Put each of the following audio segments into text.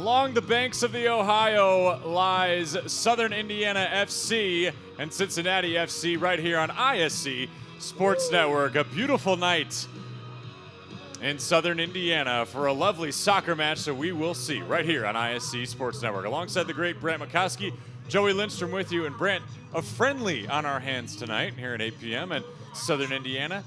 Along the banks of the Ohio lies Southern Indiana FC and Cincinnati FC right here on ISC Sports Network. A beautiful night in Southern Indiana for a lovely soccer match that we will see right here on ISC Sports Network. Alongside the great Brant McCoskey, Joey Lindstrom with you, and Brant, a friendly on our hands tonight here at 8 p.m. at Southern Indiana.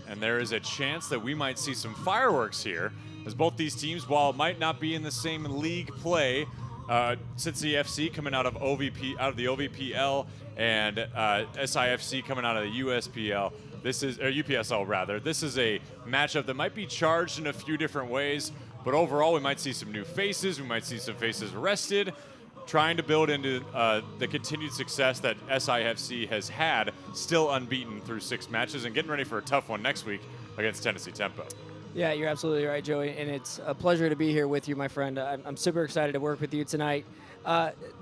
And there is a chance that we might see some fireworks here, as both these teams, while it might not be in the same league play, Cincy FC coming out of the OVPL and SIFC coming out of the USPL. This is, or UPSL rather. This is a matchup that might be charged in a few different ways, but overall we might see some new faces. We might see some faces rested, trying to build into the continued success that SIFC has had, still unbeaten through 6 matches, and getting ready for a tough one next week against Tennessee Tempo. Yeah, you're absolutely right, Joey, and it's a pleasure to be here with you, my friend. I'm super excited to work with you tonight.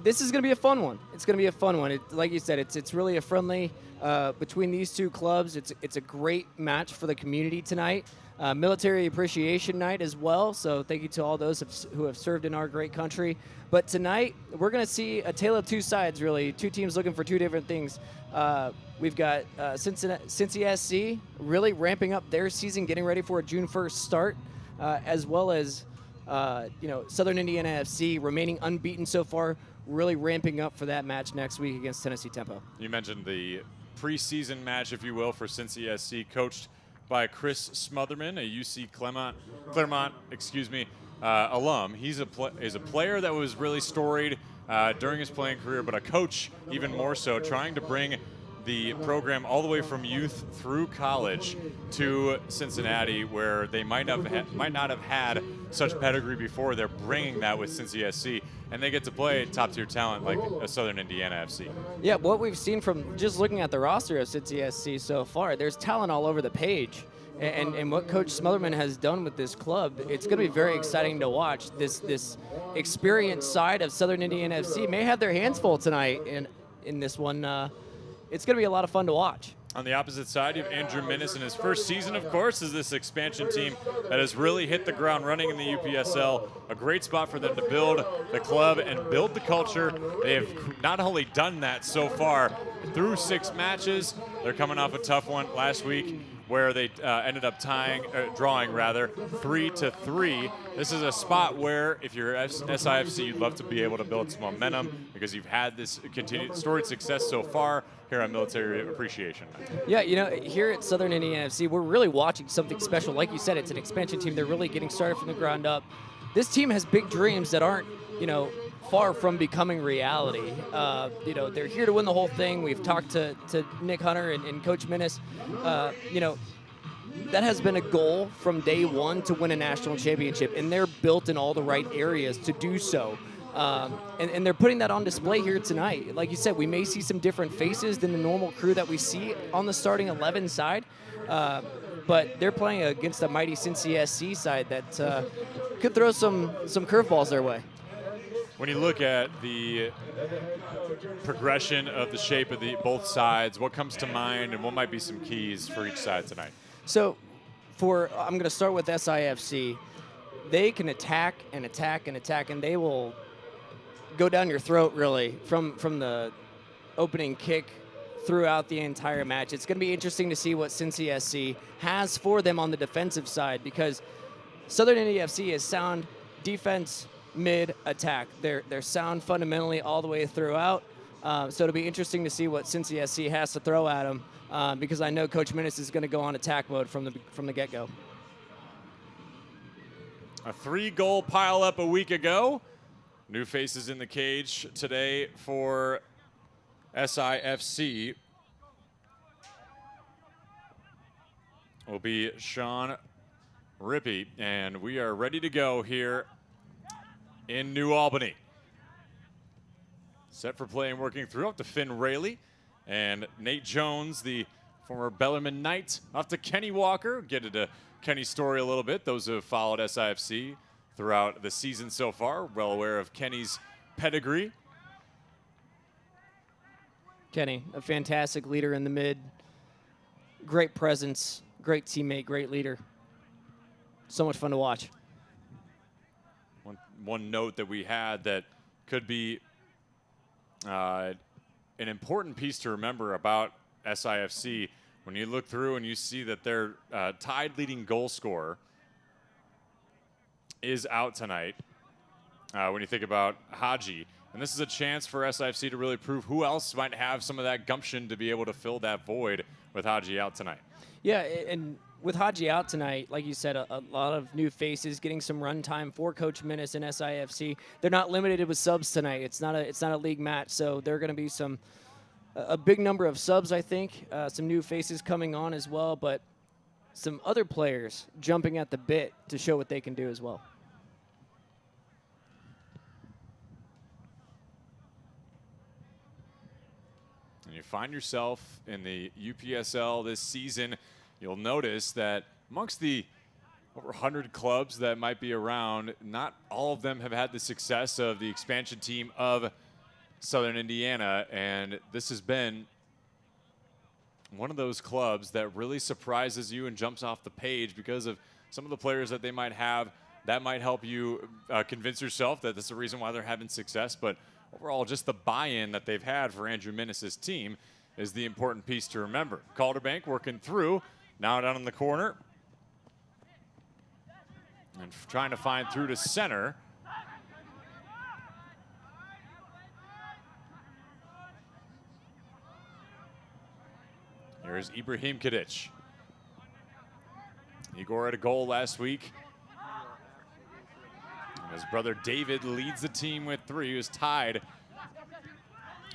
This is going to be a fun one. It's going to be a fun one. Like you said, it's really a friendly between these two clubs. It's a great match for the community tonight. Military Appreciation Night as well, so thank you to all those who have served in our great country. But tonight, we're going to see a tale of two sides, really. Two teams looking for two different things. We've got Cincy SC really ramping up their season, getting ready for a June 1st start, as well as Southern Indiana FC remaining unbeaten so far, really ramping up for that match next week against Tennessee Tempo. You mentioned the preseason match, if you will, for Cincy SC, coached by Chris Smotherman, a UC Claremont, alum. He's a player that was really storied during his playing career, but a coach even more so, trying to bring the program all the way from youth through college to Cincinnati, where they might not have had such pedigree before. They're bringing that with Cincy SC, and they get to play top-tier talent like a Southern Indiana FC. Yeah, what we've seen from just looking at the roster of Cincy SC so far, there's talent all over the page. And what Coach Smotherman has done with this club, it's going to be very exciting to watch. This experienced side of Southern Indiana FC may have their hands full tonight in this one. It's going to be a lot of fun to watch. On the opposite side, you have Andrew Minnis in his first season, of course, as this expansion team that has really hit the ground running in the UPSL. A great spot for them to build the club and build the culture. They have not only done that so far through 6 matches, they're coming off a tough one last week where they ended up drawing 3-3. This is a spot where, if you're SIFC, you'd love to be able to build some momentum because you've had this continued storied success so far here on Military Appreciation Night. Yeah, here at Southern Indiana FC, we're really watching something special. Like you said, it's an expansion team. They're really getting started from the ground up. This team has big dreams that aren't, far from becoming reality. They're here to win the whole thing. We've talked to Nick Hunter and Coach Minnis. That has been a goal from day one to win a national championship, and they're built in all the right areas to do so. And they're putting that on display here tonight. Like you said, we may see some different faces than the normal crew that we see on the starting 11 side, but they're playing against a mighty Cincy SC side that could throw some curveballs their way. When you look at the progression of the shape of both sides, what comes to mind and what might be some keys for each side tonight? So I'm going to start with SIFC. They can attack and attack and attack, and they will go down your throat, really, from the opening kick throughout the entire match. It's going to be interesting to see what Cincy SC has for them on the defensive side, because Southern Indy FC is sound defense, mid, attack. They're sound fundamentally all the way throughout. So it'll be interesting to see what Cincy SC has to throw at them, because I know Coach Minnis is going to go on attack mode from the get-go. A 3-goal pile-up a week ago. New faces in the cage today for SIFC will be Sean Rippey, and we are ready to go here in New Albany. Set for play and working through up to Finn Rayleigh and Nate Jones, the former Bellarmine Knight, off to Kenny Walker. Get into Kenny's story a little bit. Those who have followed SIFC throughout the season so far, well aware of Kenny's pedigree. Kenny, a fantastic leader in the mid. Great presence, great teammate, great leader. So much fun to watch. one note that we had that could be an important piece to remember about SIFC. When you look through and you see that their tied leading goal scorer is out tonight, when you think about Haji, and this is a chance for SIFC to really prove who else might have some of that gumption to be able to fill that void with Haji out tonight. Yeah, and with Haji out tonight, like you said, a lot of new faces getting some run time for Coach Minnis and SIFC. They're not limited with subs tonight. It's not a league match, so there are going to be a big number of subs, I think. Some new faces coming on as well, but some other players jumping at the bit to show what they can do as well. And you find yourself in the UPSL this season, you'll notice that amongst the over 100 clubs that might be around, not all of them have had the success of the expansion team of Southern Indiana, and this has been one of those clubs that really surprises you and jumps off the page because of some of the players that they might have. That might help you convince yourself that that's the reason why they're having success, but overall, just the buy-in that they've had for Andrew Minnis' team is the important piece to remember. Calderbank working through, now down in the corner, and trying to find through to center. Here's Ibrahim Kadic. Igor had a goal last week. And his brother David leads the team with 3. He was tied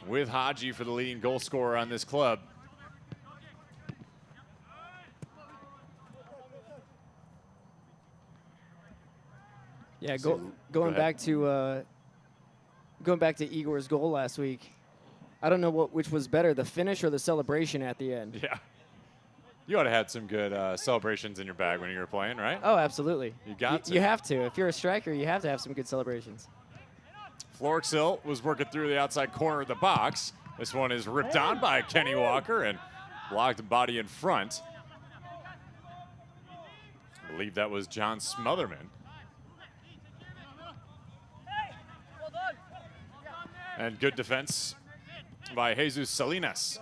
with Haji for the leading goal scorer on this club. Yeah, going back to Igor's goal last week. I don't know which was better, the finish or the celebration at the end. Yeah. You ought to have had some good celebrations in your bag when you were playing, right? Oh, absolutely. You got to. You have to. If you're a striker, you have to have some good celebrations. Florixill was working through the outside corner of the box. This one is ripped on by Kenny Walker and blocked body in front. I believe that was John Smotherman. And good defense by Jesus Salinas.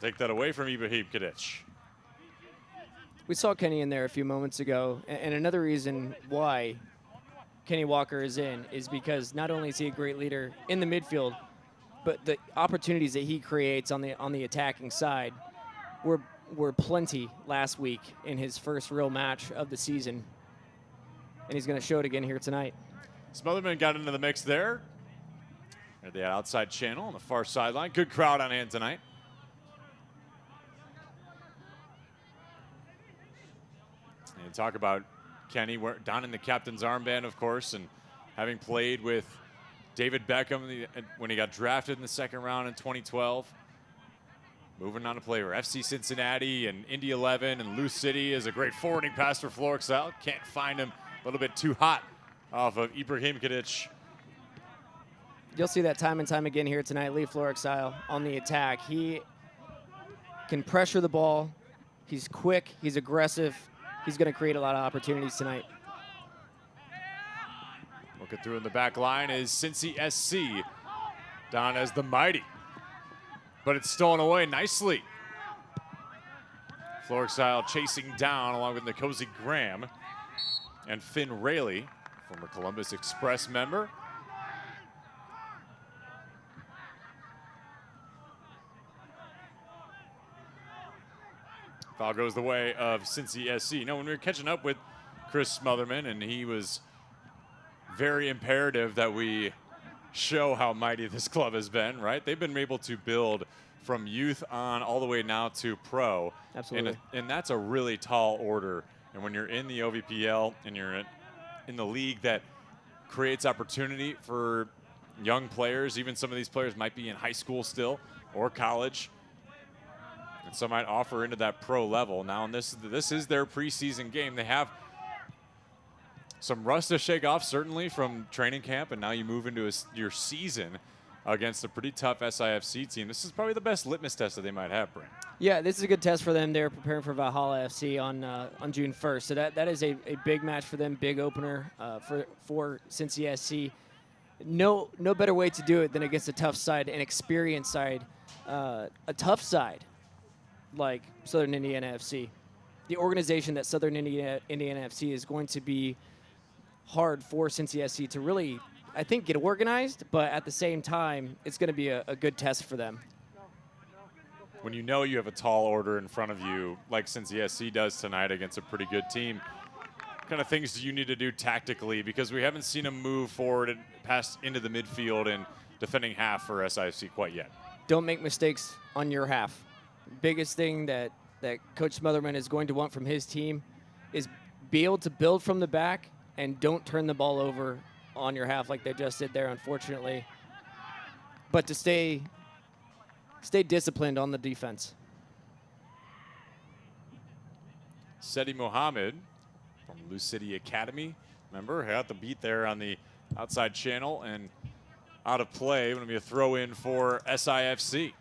Take that away from Ibrahim Kadic. We saw Kenny in there a few moments ago, and another reason why Kenny Walker is in is because not only is he a great leader in the midfield, but the opportunities that he creates on the attacking side were plenty last week in his first real match of the season, and he's going to show it again here tonight. Smotherman got into the mix there at the outside channel on the far sideline. Good crowd on hand tonight. And talk about Kenny donning the captain's armband, of course, and having played with David Beckham when he got drafted in the second round in 2012. Moving on to play for FC Cincinnati and Indy 11 and Lou City is a great forwarding pass for Florixill. Can't find him, a little bit too hot off of Ibrahim Kadic. You'll see that time and time again here tonight. Lee Florixill on the attack. He can pressure the ball. He's quick. He's aggressive. He's going to create a lot of opportunities tonight. Looking through in the back line is Cincy SC, down as the Mighty. But it's stolen away nicely. Florixill chasing down along with Nkosi Graham and Finn Rayleigh, former Columbus Express member. Foul goes the way of Cincy SC. You know, when we were catching up with Chris Smotherman, and he was very imperative that we show how mighty this club has been, right? They've been able to build from youth on all the way now to pro. Absolutely. And that's a really tall order. And when you're in the OVPL and you're in the league that creates opportunity for young players, even some of these players might be in high school still or college, and some might offer into that pro level. Now, and this is their preseason game. They have some rust to shake off, certainly, from training camp, and now you move into your season. against a pretty tough SIFC team. This is probably the best litmus test that they might have, Brent. Yeah, this is a good test for them. They're preparing for Valhalla FC on June 1st. So that is a big match for them, big opener for Cincy SC. No better way to do it than against a tough side, an experienced side, a tough side like Southern Indiana FC. The organization that Southern Indiana FC is going to be hard for Cincy SC to really, I think, get organized, but at the same time, it's going to be a good test for them. When you know you have a tall order in front of you, like Cincy SC does tonight against a pretty good team, what kind of things do you need to do tactically? Because we haven't seen them move forward and pass into the midfield and defending half for SIFC quite yet. Don't make mistakes on your half. Biggest thing that Coach Smotherman is going to want from his team is be able to build from the back and don't turn the ball over on your half like they just did there, unfortunately. But to stay disciplined on the defense. Seti Mohammed from Lou City Academy. Remember, got the beat there on the outside channel and out of play. Going to be a throw in for SIFC.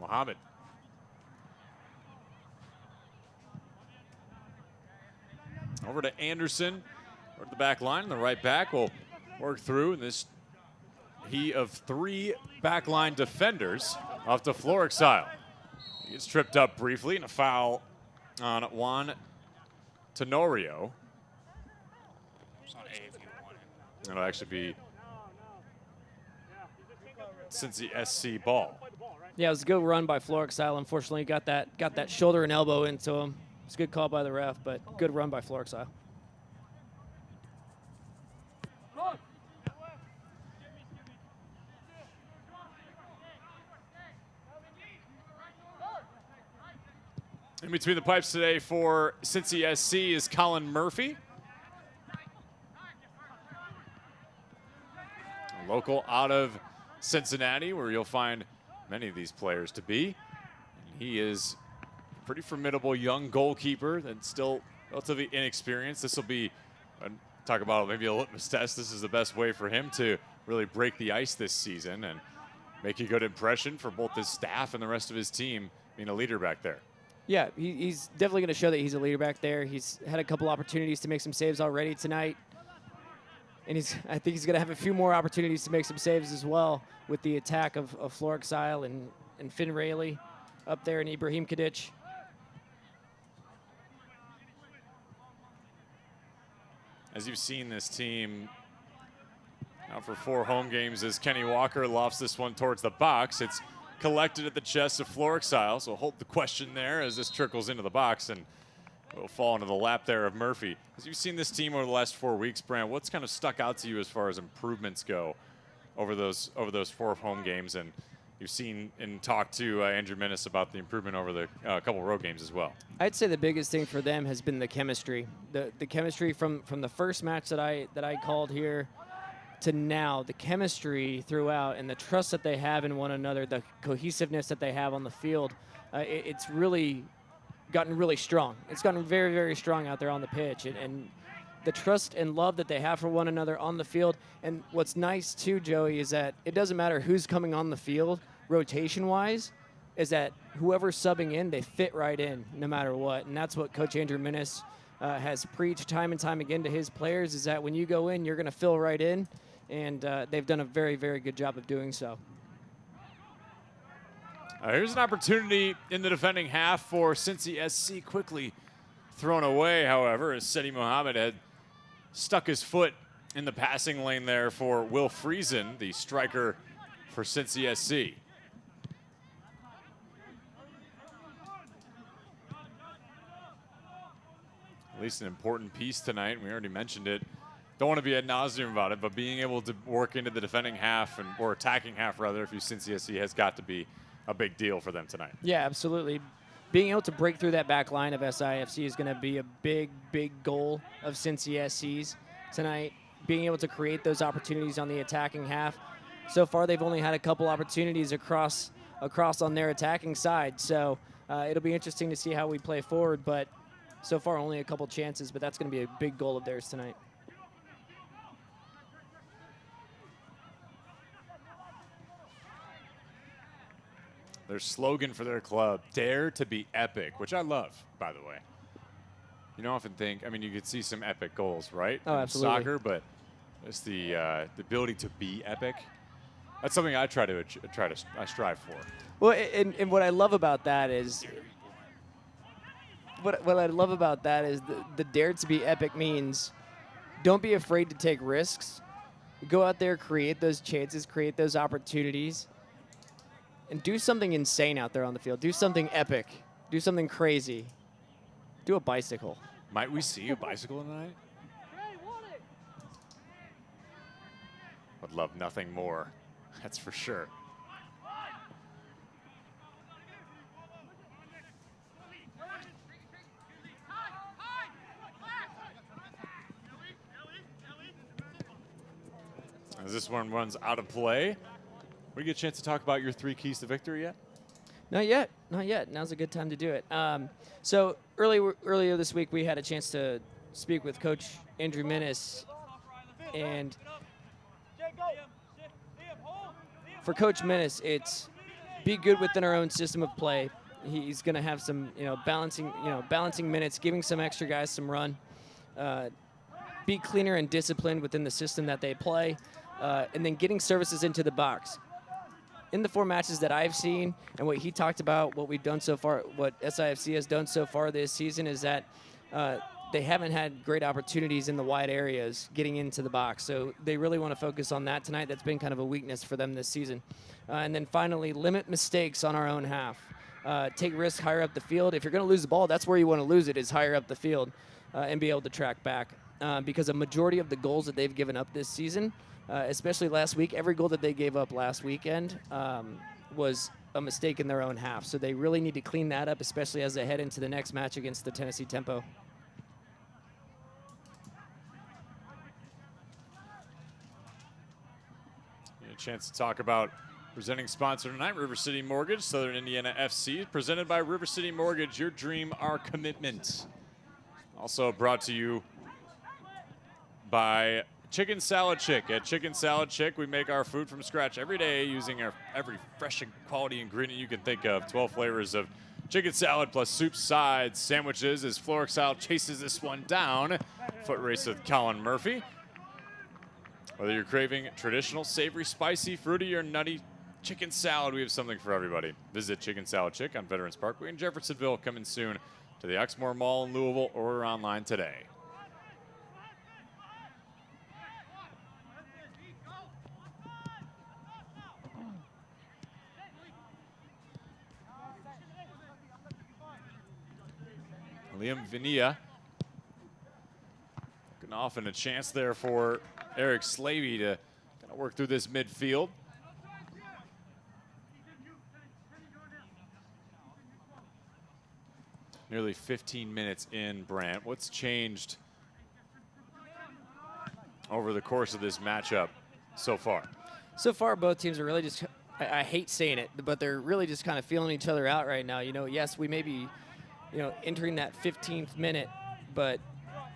Mohammed. Over to Anderson, over the back line. The right back will work through this heat of 3 backline defenders off to Florexile. He gets tripped up briefly and a foul on Juan Tenorio. It'll actually be Cincy SC ball. Yeah, it was a good run by Florexile. Unfortunately, got that shoulder and elbow into him. It's a good call by the ref, but good run by Florexile. In between the pipes today for Cincy SC is Colin Murphy. A local out of Cincinnati, where you'll find many of these players to be. And he is a pretty formidable young goalkeeper that's still relatively inexperienced. This will be, talk about maybe a litmus test. This is the best way for him to really break the ice this season and make a good impression for both his staff and the rest of his team, being a leader back there. Yeah, he's definitely going to show that he's a leader back there. He's had a couple opportunities to make some saves already tonight. And I think he's going to have a few more opportunities to make some saves as well with the attack of Florexile and Finn Rayleigh up there and Ibrahim Kadic. As you've seen this team now for 4 home games, as Kenny Walker lofts this one towards the box. It's collected at the chest of Florexile, so hold the question there as this trickles into the box and will fall into the lap there of Murphy. As you've seen this team over the last 4 weeks, Brant, what's kind of stuck out to you as far as improvements go over those 4 home games? And you've seen and talked to Andrew Minnis about the improvement over the couple road games as well. I'd say the biggest thing for them has been the chemistry. The chemistry from the first match that I called here to now, the chemistry throughout and the trust that they have in one another, the cohesiveness that they have on the field, it's really gotten really strong. It's gotten very, very strong out there on the pitch. And the trust and love that they have for one another on the field. And what's nice, too, Joey, is that it doesn't matter who's coming on the field rotation-wise, is that whoever's subbing in, they fit right in no matter what. And that's what Coach Andrew Minnis has preached time and time again to his players, is that when you go in, you're going to fill right in. And they've done a very, very good job of doing so. Here's an opportunity in the defending half for Cincy SC, quickly thrown away, however, as Seti Mohammed had stuck his foot in the passing lane there for Will Friesen, the striker for Cincy SC. At least an important piece tonight. We already mentioned it. Don't want to be ad nauseum about it, but being able to work into the defending half, or attacking half rather, if you Cincy SC, has got to be a big deal for them tonight. Yeah, absolutely. Being able to break through that back line of SIFC is going to be a big, big goal of Cincy SC's tonight. Being able to create those opportunities on the attacking half. So far, they've only had a couple opportunities across on their attacking side. So It'll be interesting to see how we play forward, but so far only a couple chances, but that's going to be a big goal of theirs tonight. Their slogan for their club, dare to be epic, which I love, by the way. You don't often think, I mean, you could see some epic goals, right? Oh, in absolutely. soccer, but just the ability to be epic. That's something I I strive for. Well, and what I love about that is, what I love about that is the dare to be epic means don't be afraid to take risks. Go out there, create those chances, create those opportunities, and do something insane out there on the field. Do something epic. Do something crazy. Do a bicycle. Might we see a bicycle tonight? Would love nothing more. That's for sure. As this one runs out of play, we get a chance to talk about your 3 keys to victory yet? Not yet. Not yet. Now's a good time to do it. So earlier this week, we had a chance to speak with Coach Andrew Minnis, and for Coach Minnis, it's be good within our own system of play. He's going to have some, balancing minutes, giving some extra guys some run. Be cleaner and disciplined within the system that they play, and then getting services into the box. In the 4 matches that I've seen and what he talked about, what we've done so far, what SIFC has done so far this season is that they haven't had great opportunities in the wide areas getting into the box. So they really want to focus on that tonight. That's been kind of a weakness for them this season. And then finally, limit mistakes on our own half. Take risks higher up the field. If you're going to lose the ball, that's where you want to lose it, is higher up the field, and be able to track back. Because a majority of the goals that they've given up this season, especially last week, every goal that they gave up last weekend was a mistake in their own half. So they really need to clean that up, especially as they head into the next match against the Tennessee Tempo. A chance to talk about presenting sponsor tonight, River City Mortgage, Southern Indiana FC, presented by River City Mortgage, your dream, our commitment. Also brought to you by Chicken Salad Chick. At Chicken Salad Chick, we make our food from scratch every day using every fresh and quality ingredient you can think of. 12 flavors of chicken salad plus soup, sides, sandwiches as Florexile chases this one down. Foot race with Colin Murphy. Whether you're craving traditional, savory, spicy, fruity, or nutty chicken salad, we have something for everybody. Visit Chicken Salad Chick on Veterans Parkway in Jeffersonville, coming soon to the Exmoor Mall in Louisville. Order online today. Liam Vinilla looking off, and a chance there for Eric Slavey to kind of work through this midfield. Nearly 15 minutes in, Brant. What's changed over the course of this matchup so far? So far, both teams are really just, I hate saying it, but they're really just kind of feeling each other out right now. Yes, we may be, entering that 15th minute, but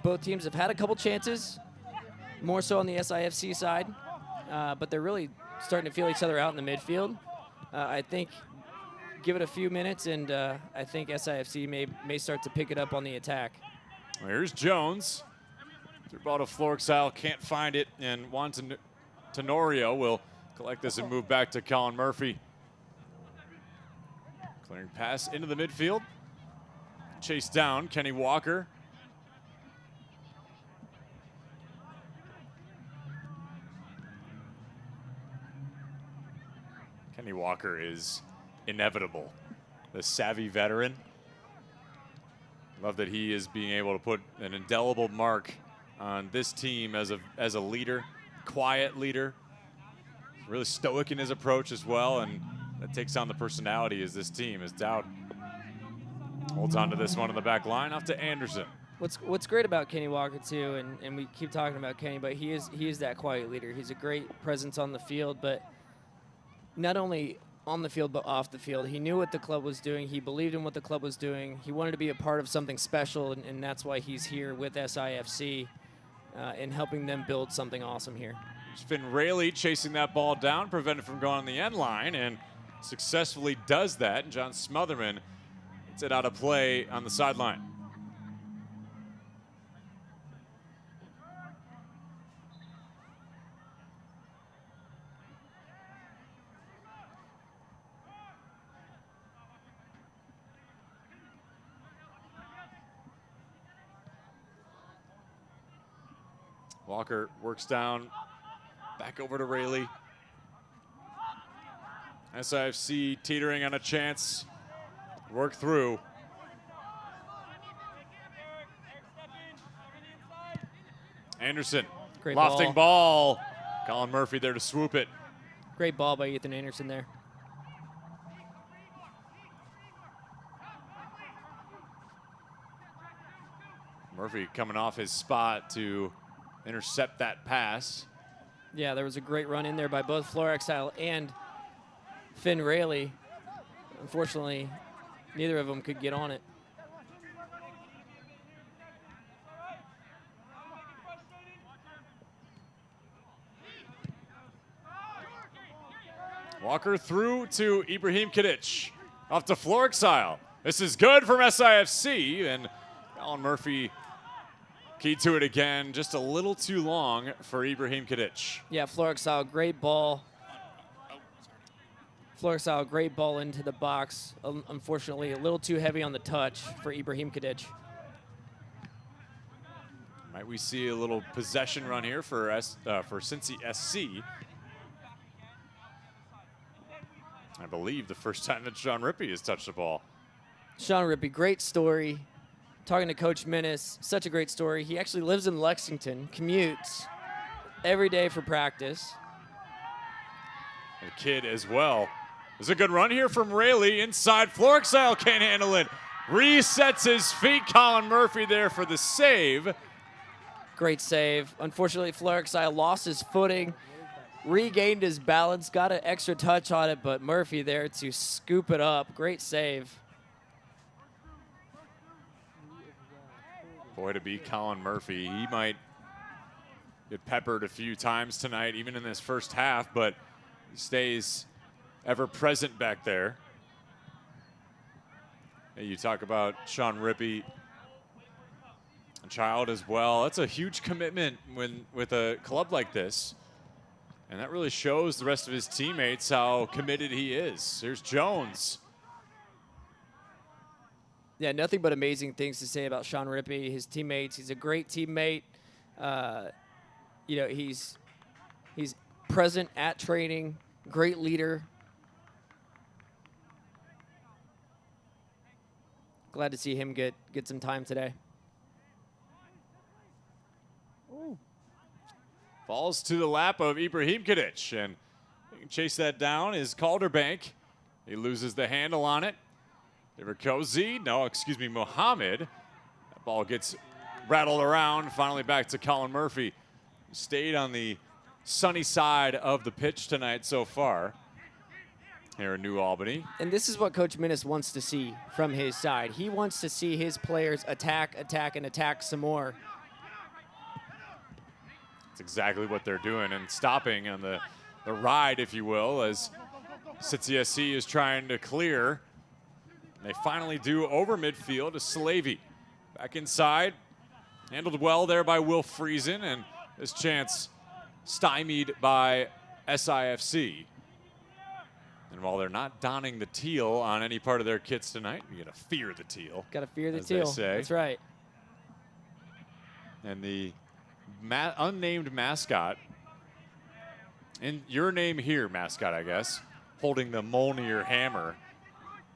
both teams have had a couple chances, more so on the SIFC side, but they're really starting to feel each other out in the midfield. I think give it a few minutes, and I think SIFC may start to pick it up on the attack. Well, here's Jones. Through ball to Florexile, can't find it, and Juan Tenorio will collect this and move back to Colin Murphy. Clearing pass into the midfield. Chased down, Kenny Walker. Kenny Walker is inevitable. The savvy veteran. Love that he is being able to put an indelible mark on this team as a leader, quiet leader, really stoic in his approach as well, and that takes on the personality as this team, as Dowd holds on to this one in the back line, off to Anderson. What's great about Kenny Walker too, and we keep talking about Kenny, but he is that quiet leader. He's a great presence on the field, but not only on the field but off the field. He knew what the club was doing. He believed in what the club was doing. He wanted to be a part of something special, and that's why he's here with SIFC and helping them build something awesome here. Finn Rayleigh chasing that ball down, prevented from going on the end line, and successfully does that. And John Smotherman gets it out of play on the sideline. Walker works down, back over to Rayleigh. SIFC teetering on a chance. Work through. Anderson, Great lofting ball. Colin Murphy there to swoop it. Great ball by Ethan Anderson there. Murphy coming off his spot to intercept that pass. Yeah, there was a great run in there by both Florexile and Finn Rayleigh. Unfortunately, neither of them could get on it. Walker through to Ibrahim Kadic. Off to Florexile. This is good from SIFC, and Colin Murphy keyed to it again, just a little too long for Ibrahim Kadic. Yeah, Florexile, great ball. Florexile, great ball into the box. Unfortunately, a little too heavy on the touch for Ibrahim Kadic. Might we see a little possession run here for Cincy SC? I believe the first time that Sean Rippey has touched the ball. Sean Rippey, great story. Talking to Coach Minnis, such a great story. He actually lives in Lexington, commutes every day for practice. The kid as well. There's a good run here from Rayleigh inside. Florexile can't handle it. Resets his feet. Colin Murphy there for the save. Great save. Unfortunately, Florexile lost his footing, regained his balance, got an extra touch on it, but Murphy there to scoop it up. Great save. Boy, to be Colin Murphy, he might get peppered a few times tonight, even in this first half, but he stays ever present back there. And you talk about Sean Rippey, a child as well. That's a huge commitment with a club like this. And that really shows the rest of his teammates how committed he is. Here's Jones. Yeah, nothing but amazing things to say about Sean Rippey, his teammates. He's a great teammate. You know, he's present at training, great leader. Glad to see him get some time today. Ooh. Falls to the lap of Ibrahim Kadic, and he can chase that down is Calderbank. He loses the handle on it. Mohammed. That ball gets rattled around, finally back to Colin Murphy. Stayed on the sunny side of the pitch tonight so far here in New Albany. And this is what Coach Minnis wants to see from his side. He wants to see his players attack, and attack some more. That's exactly what they're doing and stopping on the ride, if you will, as Cincy SC is trying to clear. They finally do over midfield to Slavey. Back inside. Handled well there by Will Friesen, and this chance stymied by SIFC. And while they're not donning the teal on any part of their kits tonight, you gotta fear the teal. Gotta fear the as teal. they say. That's right. And the unnamed mascot, and your name here, mascot, I guess, holding the Mjolnir hammer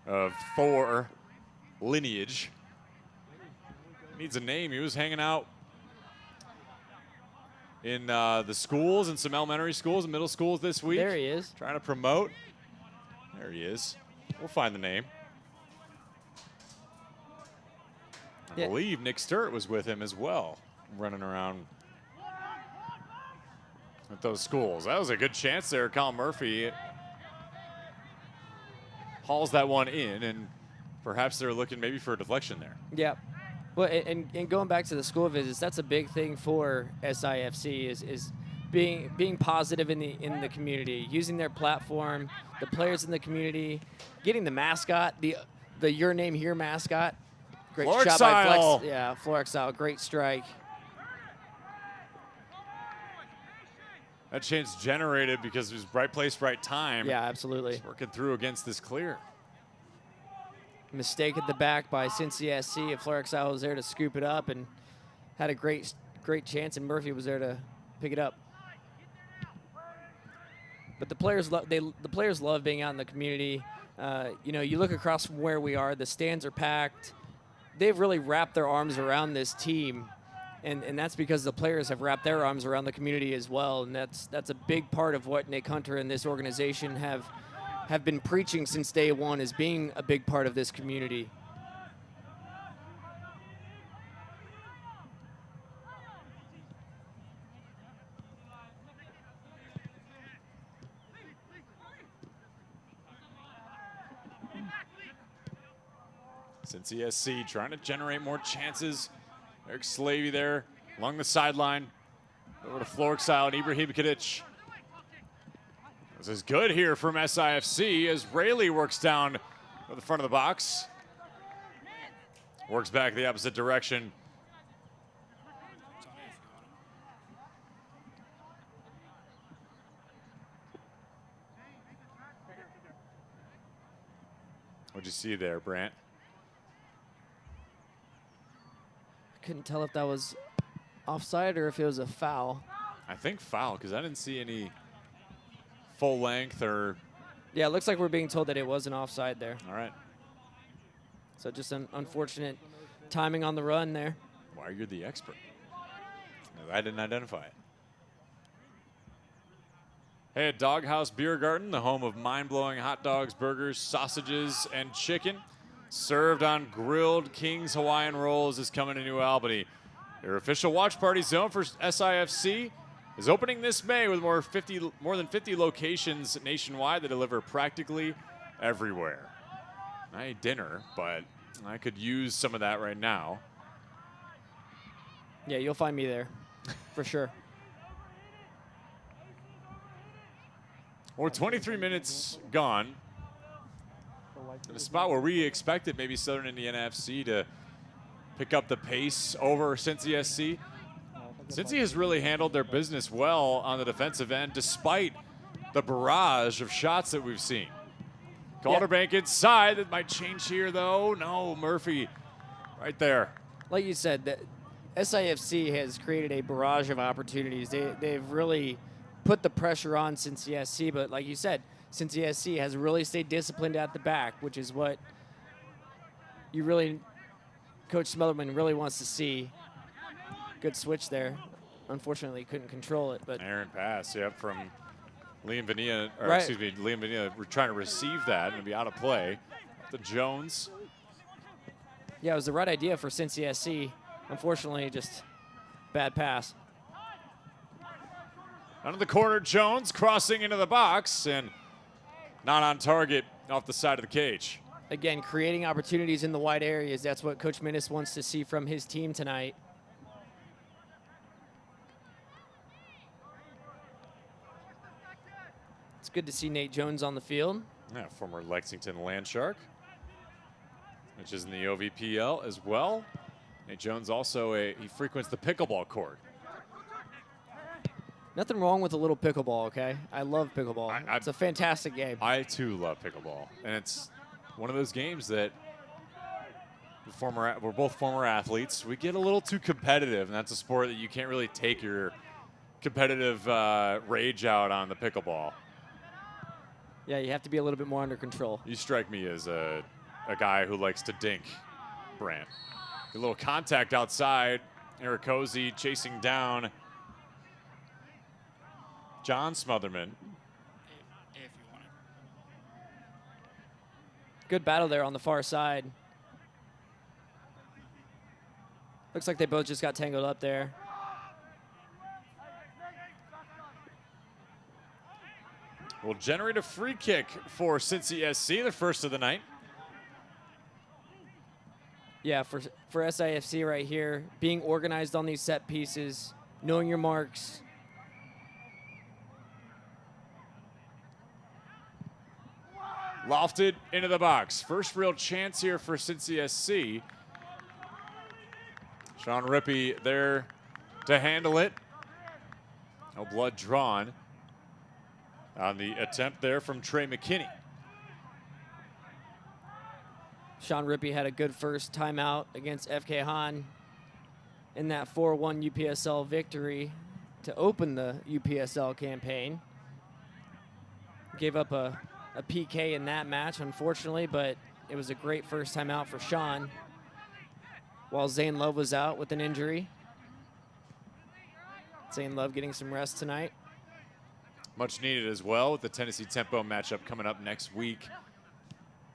of Thor lineage. Needs a name. He was hanging out in the schools and some elementary schools and middle schools this week. There he is. Trying to promote. There he is. We'll find the name. I believe Nick Sturt was with him as well, running around with those schools. That was a good chance there. Colin Murphy hauls that one in, and perhaps they're looking maybe for a deflection there. Yeah. Well, and going back to the school visits, that's a big thing for SIFC is being positive in the community, using their platform, the players in the community, getting the mascot, the Your Name Here mascot. Great shot by Flex. Yeah, Florexile, great strike. That chance generated because it was right place, right time. Yeah, absolutely. Just working through against this clear. Mistake at the back by Cincinnati SC. If Florexile was there to scoop it up and had a great chance, and Murphy was there to pick it up. But the players love being out in the community. You know, you look across from where we are, the stands are packed. They've really wrapped their arms around this team, and that's because the players have wrapped their arms around the community as well, and that's a big part of what Nick Hunter and this organization have been preaching since day one, is being a big part of this community. Cincy SC trying to generate more chances. Eric Slavey there along the sideline. Over to Florexile and Ibrahim Kadic. This is good here from SIFC as Rayleigh works down to the front of the box. Works back the opposite direction. What'd you see there, Brant? Couldn't tell if that was offside or if it was a foul. I think foul, because I didn't see any full length or... Yeah, it looks like we're being told that it was an offside there. All right. So just an unfortunate timing on the run there. Why, you're the expert. I didn't identify it. Hey, at Doghouse Beer Garden, the home of mind-blowing hot dogs, burgers, sausages, and chicken. Served on grilled King's Hawaiian rolls is coming to New Albany. Your official watch party zone for SIFC is opening this May with more than 50 locations nationwide that deliver practically everywhere. I ate dinner, but I could use some of that right now. Yeah, you'll find me there, for sure. We're 23 minutes gone. In a spot where we expected maybe Southern Indiana FC to pick up the pace over Cincy SC. Cincy has really handled their business well on the defensive end despite the barrage of shots that we've seen. Calderbank inside. That might change here, though. No, Murphy right there. Like you said, the SIFC has created a barrage of opportunities. They've really put the pressure on Cincy SC, but like you said, Cincy SC has really stayed disciplined at the back, which is what Coach Smotherman really wants to see. Good switch there. Unfortunately, couldn't control it. But Aaron pass, yep, from Liam Vanilla, or right. excuse me, Liam Vanilla. We're trying to receive that and be out of play. To Jones. Yeah, it was the right idea for Cincy SC. Unfortunately, just bad pass. Out of the corner, Jones crossing into the box and not on target off the side of the cage. Again, creating opportunities in the wide areas. That's what Coach Minnis wants to see from his team tonight. It's good to see Nate Jones on the field. Yeah, former Lexington Landshark, which is in the OVPL as well. Nate Jones also, he frequents the pickleball court. Nothing wrong with a little pickleball, okay? I love pickleball. It's a fantastic game. I, too, love pickleball. And it's one of those games that we're both former athletes. We get a little too competitive, and that's a sport that you can't really take your competitive rage out on the pickleball. Yeah, you have to be a little bit more under control. You strike me as a guy who likes to dink, Brant. A little contact outside. Eric Cozy chasing down John Smotherman. If you want it. Good battle there on the far side. Looks like they both just got tangled up there. will generate a free kick for Cincy SC, the first of the night. Yeah, for SIFC right here, being organized on these set pieces, knowing your marks. Lofted into the box. First real chance here for Cincy SC. Sean Rippey there to handle it. No blood drawn on the attempt there from Trey McKinney. Sean Rippey had a good first timeout against FK Han in that 4-1 UPSL victory to open the UPSL campaign. Gave up a PK in that match, unfortunately, but it was a great first timeout for Sean. While Zane Love was out with an injury. Zane Love getting some rest tonight. Much needed as well with the Tennessee Tempo matchup coming up next week.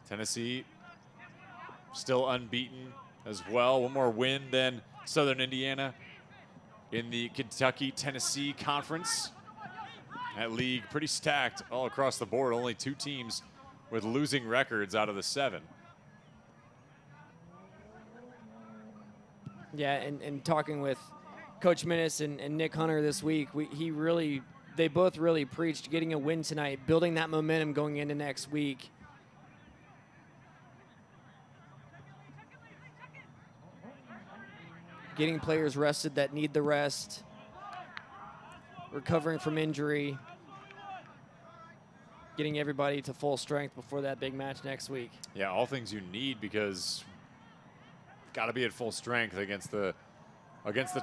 Tennessee still unbeaten as well. One more win than Southern Indiana in the Kentucky-Tennessee Conference. That league pretty stacked all across the board. Only 2 teams with losing records out of the 7. Yeah, and talking with Coach Minnis and Nick Hunter this week, they both really preached getting a win tonight, building that momentum going into next week. Getting players rested that need the rest, recovering from injury, getting everybody to full strength before that big match next week. Yeah, all things you need because got to be at full strength against the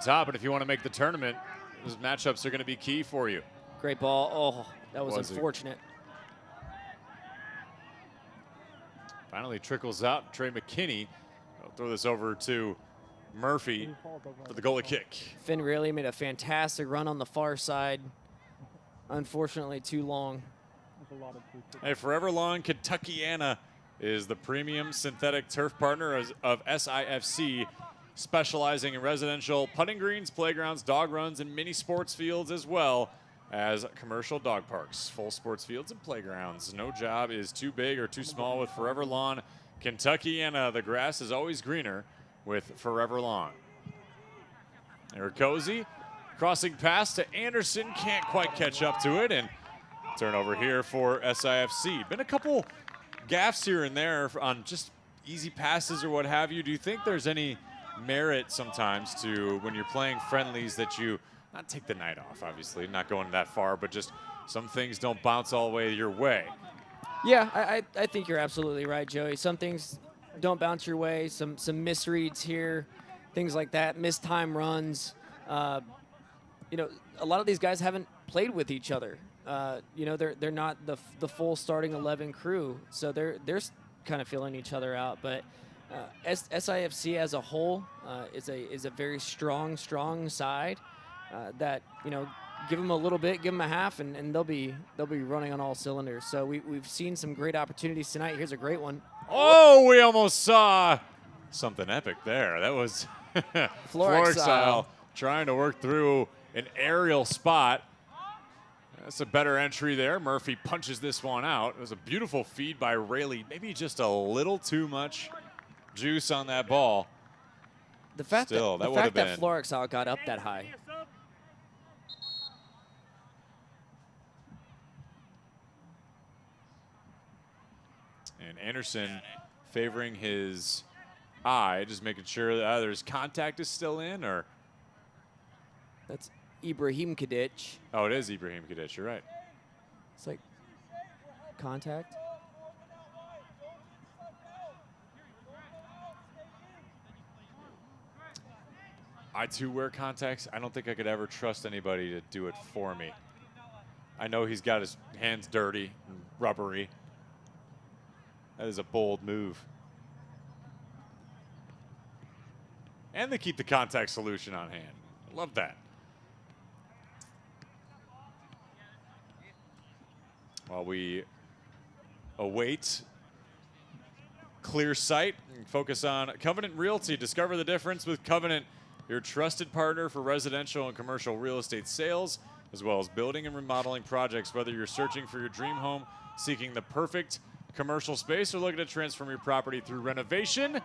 top. And if you want to make the tournament, those matchups are going to be key for you. Great ball. Oh, that was unfortunate. Finally trickles out. Trey McKinney. I'll throw this over to Murphy for the goalie kick. Finn Rayleigh made a fantastic run on the far side. Unfortunately, too long. Hey, Forever Lawn Kentuckiana is the premium synthetic turf partner of SIFC, specializing in residential putting greens, playgrounds, dog runs, and mini sports fields, as well as commercial dog parks, full sports fields, and playgrounds. No job is too big or too small with Forever Lawn Kentuckiana. The grass is always greener with Forever Lawn. There Cozy, crossing pass to Anderson, can't quite catch up to it, and turnover here for SIFC. Been a couple gaffes here and there on just easy passes or what have you. Do you think there's any merit sometimes to when you're playing friendlies that you not take the night off, obviously, not going that far, but just some things don't bounce all the way your way? Yeah, I think you're absolutely right, Joey. Some things don't bounce your way, some misreads here, things like that, missed time runs. A lot of these guys haven't played with each other. They're not the full starting 11 crew, so they're kind of filling each other out. But SIFC as a whole is a very strong side that give them a little bit, give them a half, and they'll be running on all cylinders. So we've seen some great opportunities tonight. Here's a great one. Oh, we almost saw something epic there. That was Florexile trying to work through an aerial spot. That's a better entry there. Murphy punches this one out. It was a beautiful feed by Rayleigh. Maybe just a little too much juice on that ball. The fact that Florexile got up that high. And Anderson favoring his eye, just making sure that either his contact is still in or. That's Ibrahim Kadic. Oh, it is Ibrahim Kadic. You're right. It's like contact. I too wear contacts. I don't think I could ever trust anybody to do it for me. I know he's got his hands dirty and rubbery. That is a bold move. And they keep the contact solution on hand. I love that. While we await clear sight and focus on Covenant Realty. Discover the difference with Covenant, your trusted partner for residential and commercial real estate sales. as well as building and remodeling projects. Whether you're searching for your dream home, seeking the perfect commercial space, or looking to transform your property through renovation.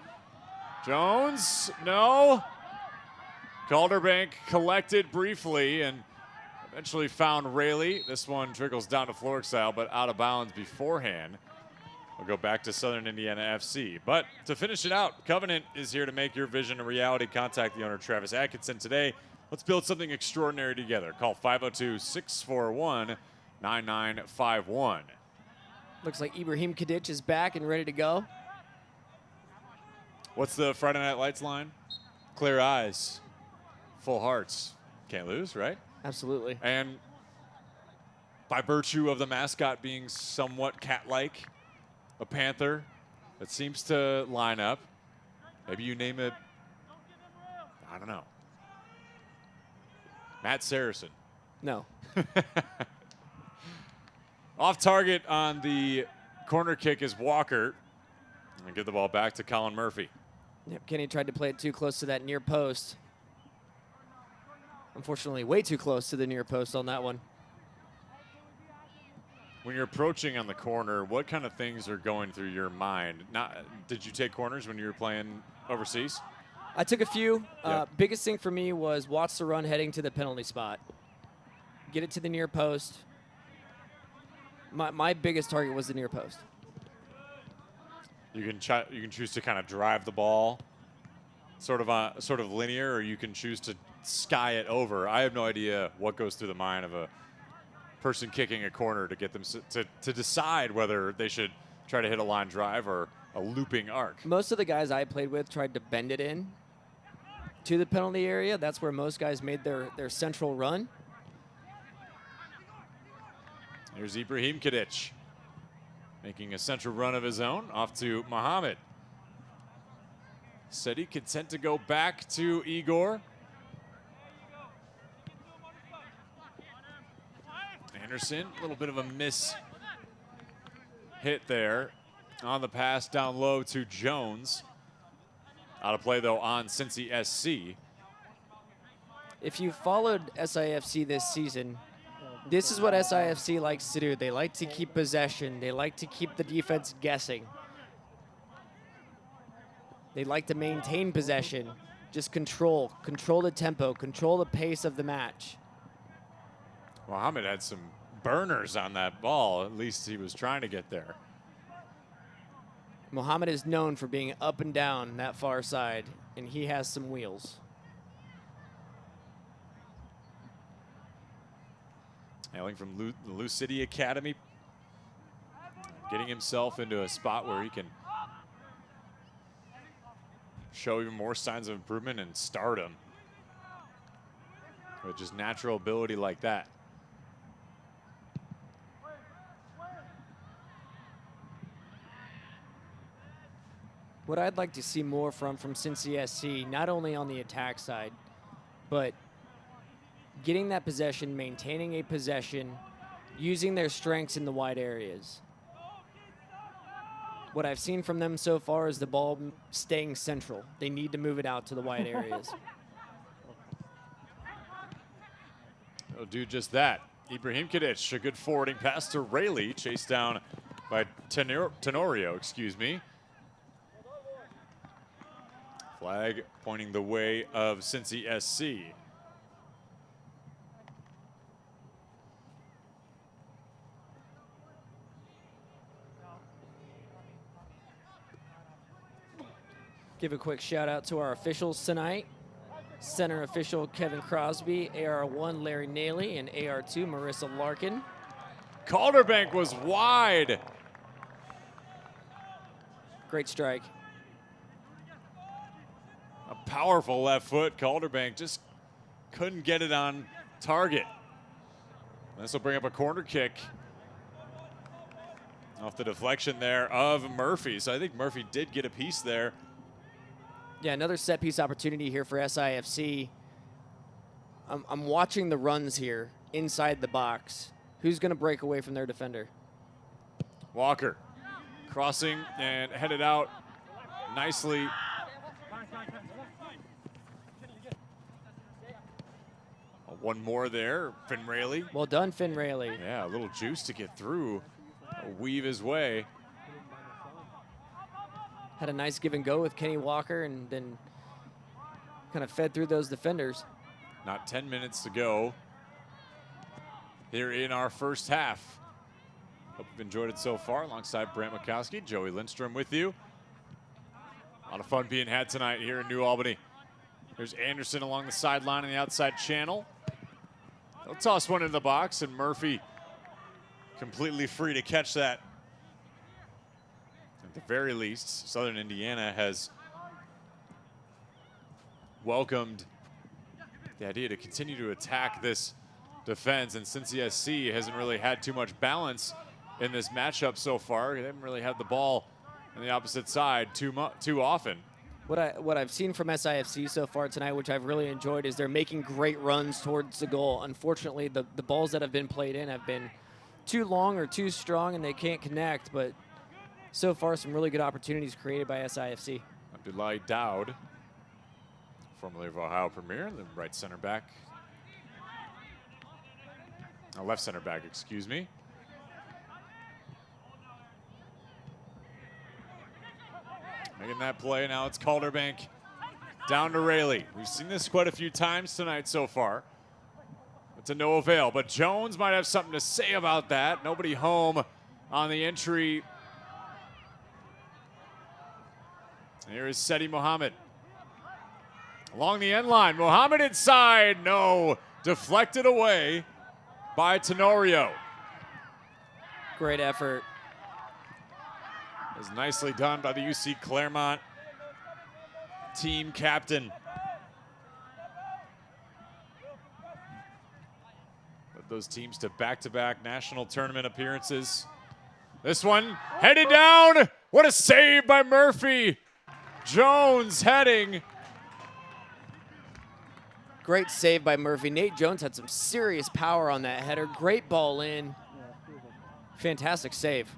Jones, no. Calderbank collected briefly and eventually found Rayleigh. This one trickles down to floor exile, but out of bounds beforehand. We'll go back to Southern Indiana FC. But to finish it out, Covenant is here to make your vision a reality. Contact the owner, Travis Atkinson, today. Let's build something extraordinary together. Call 502-641-9951. Looks like Ibrahim Kadic is back and ready to go. What's the Friday Night Lights line? Clear eyes, full hearts. Can't lose, right? Absolutely. And by virtue of the mascot being somewhat cat-like, a panther that seems to line up, maybe you name it, I don't know, Matt Saracen. No. Off target on the corner kick is Walker. And give the ball back to Colin Murphy. Yep, Kenny tried to play it too close to that near post. Unfortunately, way too close to the near post on that one. When you're approaching on the corner, what kind of things are going through your mind? Did you take corners when you were playing overseas? I took a few. Yep. Biggest thing for me was watch the run heading to the penalty spot. Get it to the near post. My biggest target was the near post. You can choose to kind of drive the ball, sort of linear, or you can choose to sky it over. I have no idea what goes through the mind of a person kicking a corner to get them to decide whether they should try to hit a line drive or a looping arc. Most of the guys I played with tried to bend it in to the penalty area. That's where most guys made their central run. Here's Ibrahim Kadic making a central run of his own off to Muhammad. Said he content to go back to Igor. Anderson, a little bit of a miss hit there on the pass down low to Jones. Out of play, though, on Cincy SC. If you followed SIFC this season, this is what SIFC likes to do. They like to keep possession. They like to keep the defense guessing. They like to maintain possession. Just control the tempo, control the pace of the match. Muhammad had some burners on that ball. At least he was trying to get there. Muhammad is known for being up and down that far side, and he has some wheels. Hailing from the Lou City Academy, getting himself into a spot where he can show even more signs of improvement and stardom with just natural ability like that. What I'd like to see more from Cincy SC, not only on the attack side, but getting that possession, maintaining a possession, using their strengths in the wide areas. What I've seen from them so far is the ball staying central. They need to move it out to the wide areas. They'll do just that. Ibrahim Kadic, a good forwarding pass to Rayleigh, chased down by Tenorio, excuse me. Flag pointing the way of Cincy SC. Give a quick shout out to our officials tonight. Center official Kevin Crosby, AR1 Larry Naley, and AR2 Marissa Larkin. Calderbank was wide. Great strike. A powerful left foot. Calderbank just couldn't get it on target. This will bring up a corner kick off the deflection there of Murphy. So I think Murphy did get a piece there. Yeah, another set piece opportunity here for SIFC. I'm watching the runs here inside the box. Who's going to break away from their defender? Walker crossing and headed out nicely. A One more there, Finn Rayleigh. Well done, Finn Rayleigh. Yeah, a little juice to get through, weave his way. Had a nice give and go with Kenny Walker and then kind of fed through those defenders. Not 10 minutes to go here in our first half. Hope you've enjoyed it so far. Alongside Brant Makowski, Joey Lindstrom with you. A lot of fun being had tonight here in New Albany. There's Anderson along the sideline on the outside channel. He'll toss one into the box, and Murphy completely free to catch that. At the very least, Southern Indiana has welcomed the idea to continue to attack this defense, and Cincy SC hasn't really had too much balance in this matchup so far. They haven't really had the ball on the opposite side too often. What I've seen from SIFC so far tonight, which I've really enjoyed, is they're making great runs towards the goal. Unfortunately, the balls that have been played in have been too long or too strong, and they can't connect. But so far, some really good opportunities created by SIFC. Abdullahi Dowd, formerly of Ohio Premier, the right center back. Left center back, excuse me. Making that play, now it's Calderbank down to Rayleigh. We've seen this quite a few times tonight so far. But to no avail, but Jones might have something to say about that. Nobody home on the entry. And here is Seti Mohammed. Along the end line, Mohammed inside, no. Deflected away by Tenorio. Great effort. It was nicely done by the UC Claremont team captain. Led those teams to back-to-back national tournament appearances. This one headed down. What a save by Murphy. Jones heading. Great save by Murphy. Nate Jones had some serious power on that header. Great ball in. Fantastic save.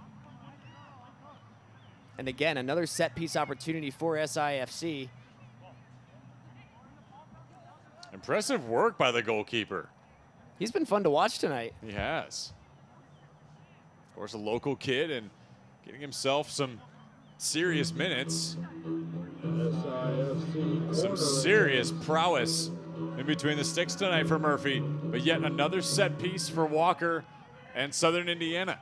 And again, another set piece opportunity for SIFC. Impressive work by the goalkeeper. He's been fun to watch tonight. He has. Of course, a local kid and getting himself some serious minutes. Some serious prowess in between the sticks tonight for Murphy, but yet another set piece for Walker and Southern Indiana.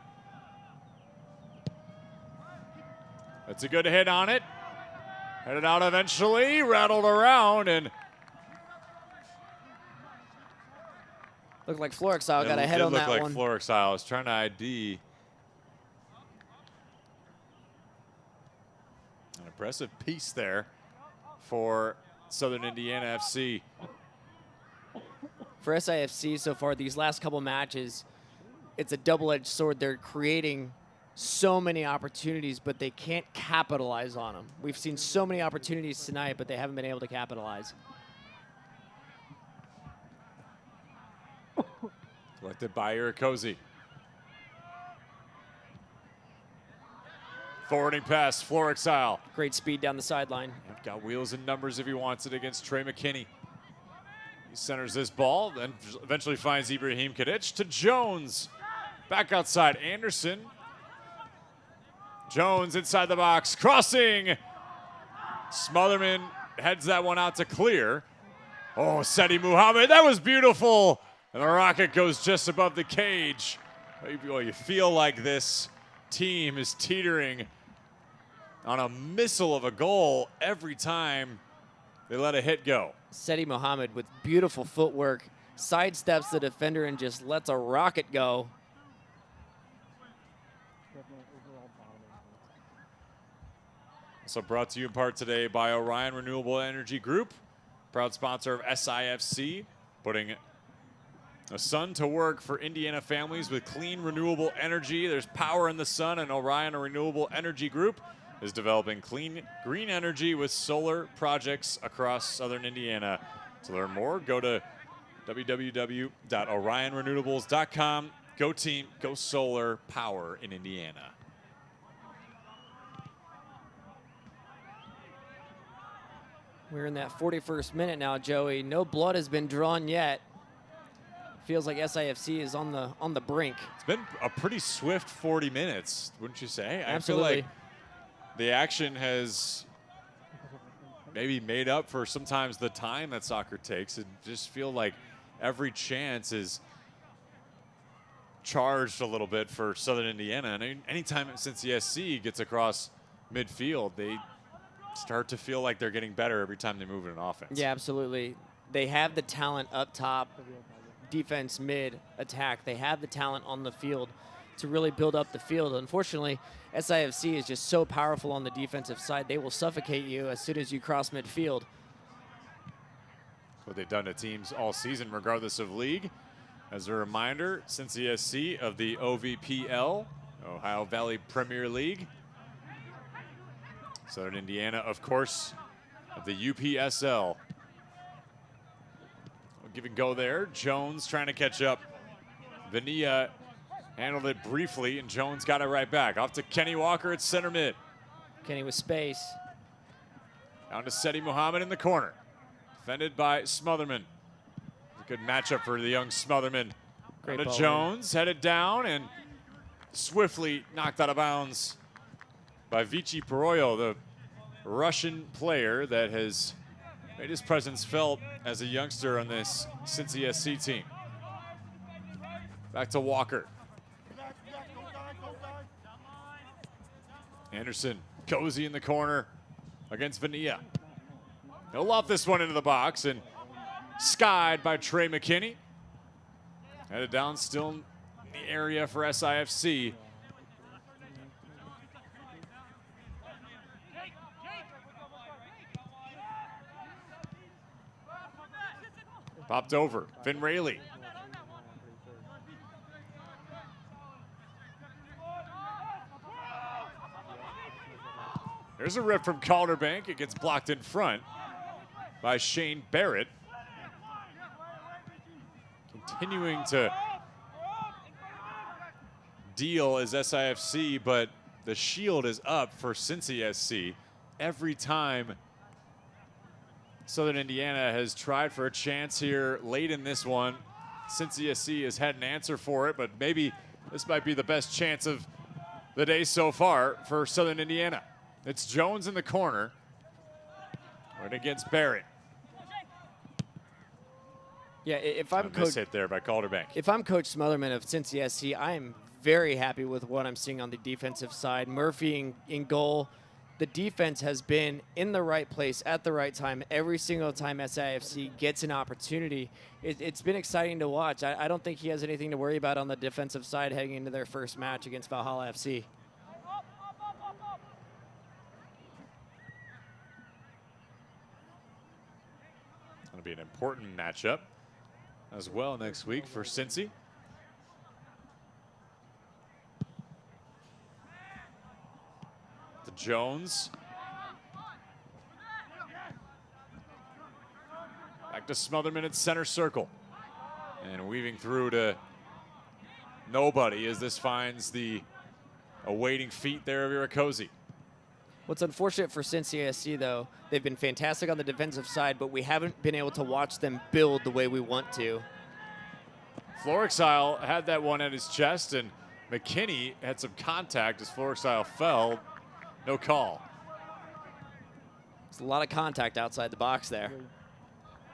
That's a good hit on it. Headed out eventually, rattled around, and looked like Florexile got a head on that one. It looked like Florexile was trying to ID. An impressive piece there for Southern Indiana FC. For SIFC so far, these last couple matches, it's a double-edged sword. They're creating so many opportunities, but they can't capitalize on them. We've seen so many opportunities tonight, but they haven't been able to capitalize. Directed by Irakozy. Forwarding pass, Florexile. Great speed down the sideline. Got wheels and numbers if he wants it against Trey McKinney. He centers this ball, then eventually finds Ibrahim Kadic to Jones. Back outside, Anderson. Jones inside the box, crossing. Smotherman heads that one out to clear. Oh, Seti Muhammad, that was beautiful. And the rocket goes just above the cage. Well, you feel like this team is teetering on a missile of a goal every time they let a hit go. Seti Mohammed with beautiful footwork, sidesteps the defender and just lets a rocket go. Also brought to you in part today by Orion Renewable Energy Group, proud sponsor of SIFC, putting the sun to work for Indiana families with clean, renewable energy. There's power in the sun, and Orion Renewable Energy Group is developing clean, green energy with solar projects across southern Indiana. To learn more, go to www.orionrenewables.com. Go team, go solar, power in Indiana. We're in that 41st minute now, Joey. No blood has been drawn yet. Feels like SIFC is on the brink. It's been a pretty swift 40 minutes, wouldn't you say? Absolutely. I feel like the action has maybe made up for sometimes the time that soccer takes. It just feel like every chance is charged a little bit for Southern Indiana. And anytime Cincinnati SC gets across midfield, they start to feel like they're getting better every time they move in an offense. Yeah, absolutely. They have the talent up top, defense, mid, attack. They have the talent on the field to really build up the field. Unfortunately, SIFC is just so powerful on the defensive side. They will suffocate you as soon as you cross midfield. What they've done to teams all season, regardless of league. As a reminder, Cincinnati SC of the OVPL, Ohio Valley Premier League. Southern Indiana, of course, of the UPSL. Give and go there. Jones trying to catch up. Vania handled it briefly, and Jones got it right back. Off to Kenny Walker at center mid. Kenny with space. Down to Seti Muhammad in the corner. Defended by Smotherman. A good matchup for the young Smotherman. Great Down to ball Jones, headed down, and swiftly knocked out of bounds by Vici Poroyo, the Russian player that has made his presence felt as a youngster on this Cincy SC team. Back to Walker. Anderson, cozy in the corner against Vania. He'll loft this one into the box and skied by Trey McKinney. Headed down, still in the area for SIFC. Popped over, Finn Rayleigh. There's a rip from Calderbank. It gets blocked in front by Shane Barrett. Continuing to deal as SIFC, but the shield is up for Cincy SC. Every time Southern Indiana has tried for a chance here late in this one, Cincy SC has had an answer for it, but maybe this might be the best chance of the day so far for Southern Indiana. It's Jones in the corner, right against Barrett. Yeah, if I'm Coach hit there by Calderbank. If I'm Coach Smotherman of Cincy SC, I am very happy with what I'm seeing on the defensive side. Murphy in goal. The defense has been in the right place at the right time every single time SIFC gets an opportunity. It's been exciting to watch. I don't think he has anything to worry about on the defensive side heading into their first match against Valhalla FC. Going to be an important matchup as well next week for Cincy. To Jones. Back to Smotherman at center circle. And weaving through to nobody as this finds the awaiting feet there of Irakosi. What's unfortunate for Cincinnati SC, though, they've been fantastic on the defensive side, but we haven't been able to watch them build the way we want to. Florexile had that one at his chest, and McKinney had some contact as Florexile fell. No call. There's a lot of contact outside the box there.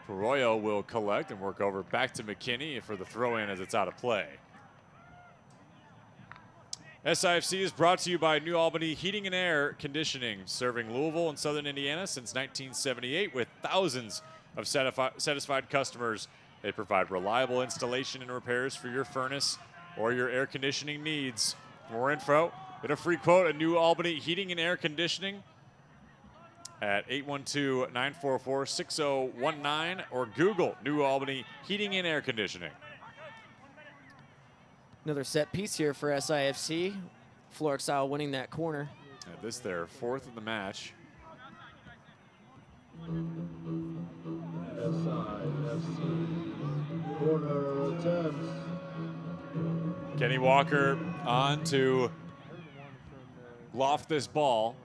Poroyo will collect and work over back to McKinney for the throw-in as it's out of play. SIFC is brought to you by New Albany Heating and Air Conditioning, serving Louisville and Southern Indiana since 1978 with thousands of satisfied customers. They provide reliable installation and repairs for your furnace or your air conditioning needs. For more info, get a free quote at New Albany Heating and Air Conditioning at 812-944-6019 or Google New Albany Heating and Air Conditioning. Another set piece here for SIFC. Florexile winning that corner. And this their fourth of the match. SIFC corner attempts. Kenny Walker on to loft this ball.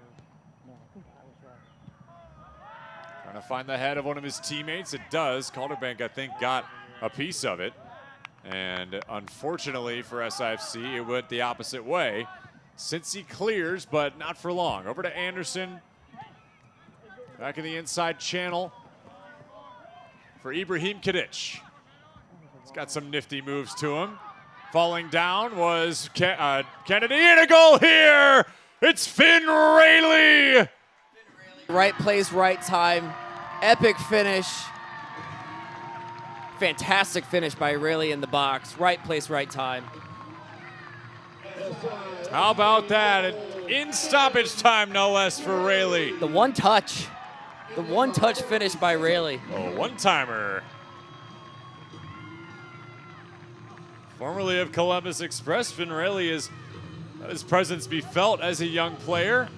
Trying to find the head of one of his teammates. It does. Calderbank, I think, got a piece of it. And unfortunately for SIFC, it went the opposite way. Cincy clears, but not for long. Over to Anderson. Back in the inside channel for Ibrahim Kadic. He's got some nifty moves to him. Falling down was Kennedy, and a goal here. It's Finn Rayleigh. Right place, right time. Epic finish. Fantastic finish by Rayleigh in the box. Right place, right time. How about that? In stoppage time, no less, for Rayleigh. The one touch finish by Rayleigh. A one-timer. Formerly of Columbus Express, Finn Rayleigh is let his presence be felt as a young player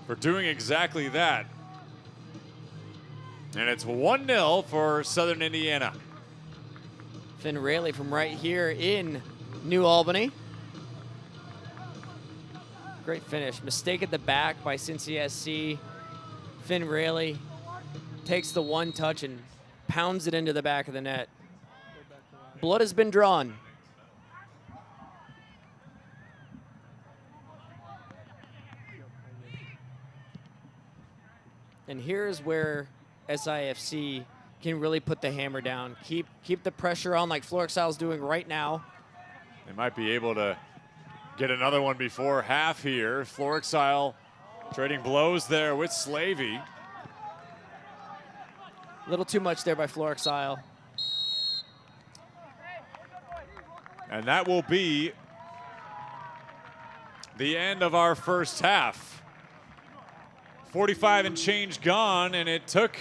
for doing exactly that. And it's 1-0 for Southern Indiana. Finn Rayleigh from right here in New Albany. Great finish. Mistake at the back by Cincy SC. Finn Rayleigh takes the one touch and pounds it into the back of the net. Blood has been drawn. And here's where SIFC can really put the hammer down. Keep the pressure on like Florexile's doing right now. They might be able to get another one before half here. Florexile trading blows there with Slavey. A little too much there by Florexile. And that will be the end of our first half. 45 and change gone, and it took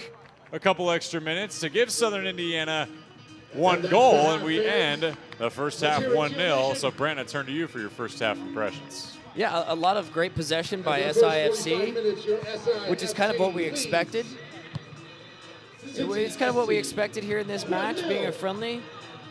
a couple extra minutes to give Southern Indiana one goal, and we end the first half 1-0. So, Brent, I turn to you for your first half impressions. Yeah, a lot of great possession by SIFC, which is kind of what we expected. It's kind of what we expected here in this match, being a friendly,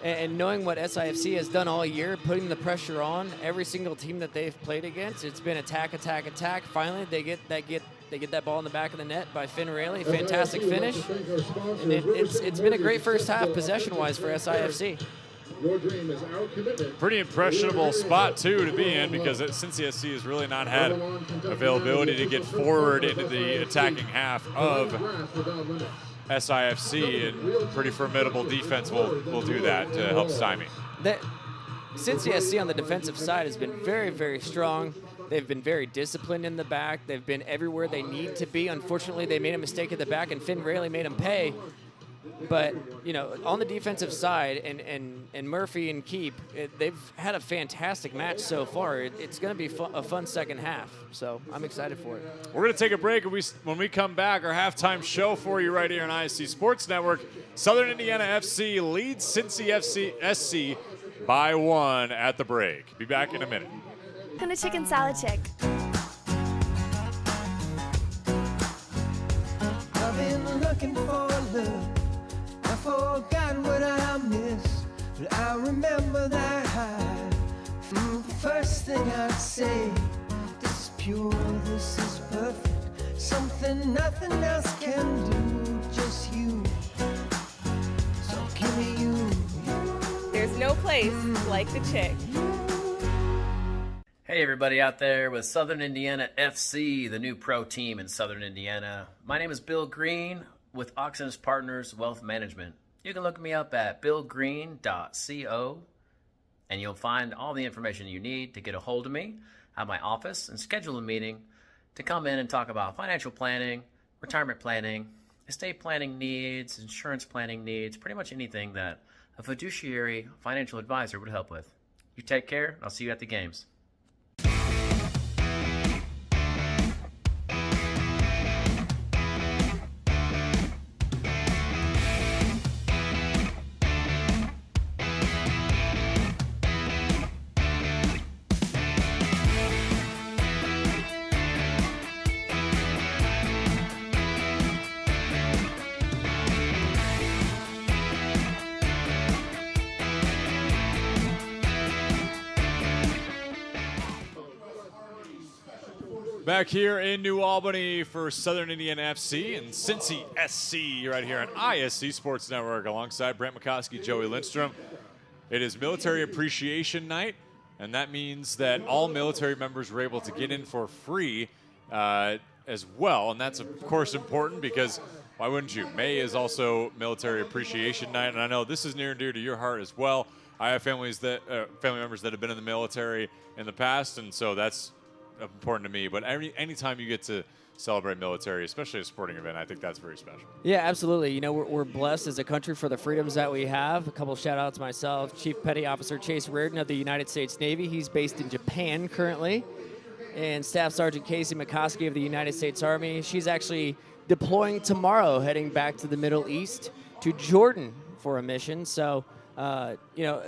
and knowing what SIFC has done all year, putting the pressure on every single team that they've played against. It's been attack, attack, attack. Finally, they get that ball in the back of the net by Finn Rayleigh. Fantastic finish. And it's been a great first half possession-wise for SIFC. Pretty impressionable spot, too, to be in, because Cincy SC has really not had availability to get forward into the attacking half of SIFC, and pretty formidable defense will do that to help stymie. Cincy SC on the defensive side has been very, very strong. They've been very disciplined in the back. They've been everywhere they need to be. Unfortunately, they made a mistake at the back, and Finn Rayleigh made them pay. But, you know, on the defensive side, and Murphy and Keep, they've had a fantastic match so far. It's going to be a fun second half, so I'm excited for it. We're going to take a break, and when we come back, our halftime show for you right here on ISC Sports Network. Southern Indiana FC leads Cincy SC by 1 at the break. Be back in a minute. Welcome to Chicken Salad Chick. I've been looking for love. I forgot what I missed, but I remember that high. The first thing I'd say, this is pure, this is perfect. Something nothing else can do, just you. So give me you. There's no place like the Chick. Hey everybody out there with Southern Indiana FC, the new pro team in Southern Indiana. My name is Bill Green with Oxenus Partners Wealth Management. You can look me up at billgreen.co and you'll find all the information you need to get a hold of me at my office and schedule a meeting to come in and talk about financial planning, retirement planning, estate planning needs, insurance planning needs, pretty much anything that a fiduciary financial advisor would help with. You take care, and I'll see you at the games. Back here in New Albany for Southern Indiana FC and Cincy SC right here on ISC Sports Network alongside Brent McCoskey, Joey Lindstrom. It is Military Appreciation Night, and that means that all military members were able to get in for free as well. And that's, of course, important because why wouldn't you? May is also Military Appreciation Night, and I know this is near and dear to your heart as well. I have family members that have been in the military in the past, and so that's important to me. But anytime you get to celebrate military, especially a sporting event, I think that's very special. Yeah, absolutely. You know, we're blessed as a country for the freedoms that we have. A couple shout outs myself. Chief Petty Officer Chase Reardon of the United States Navy. He's based in Japan currently. And Staff Sergeant Casey McCoskey of the United States Army. She's actually deploying tomorrow, heading back to the Middle East to Jordan for a mission. So, you know,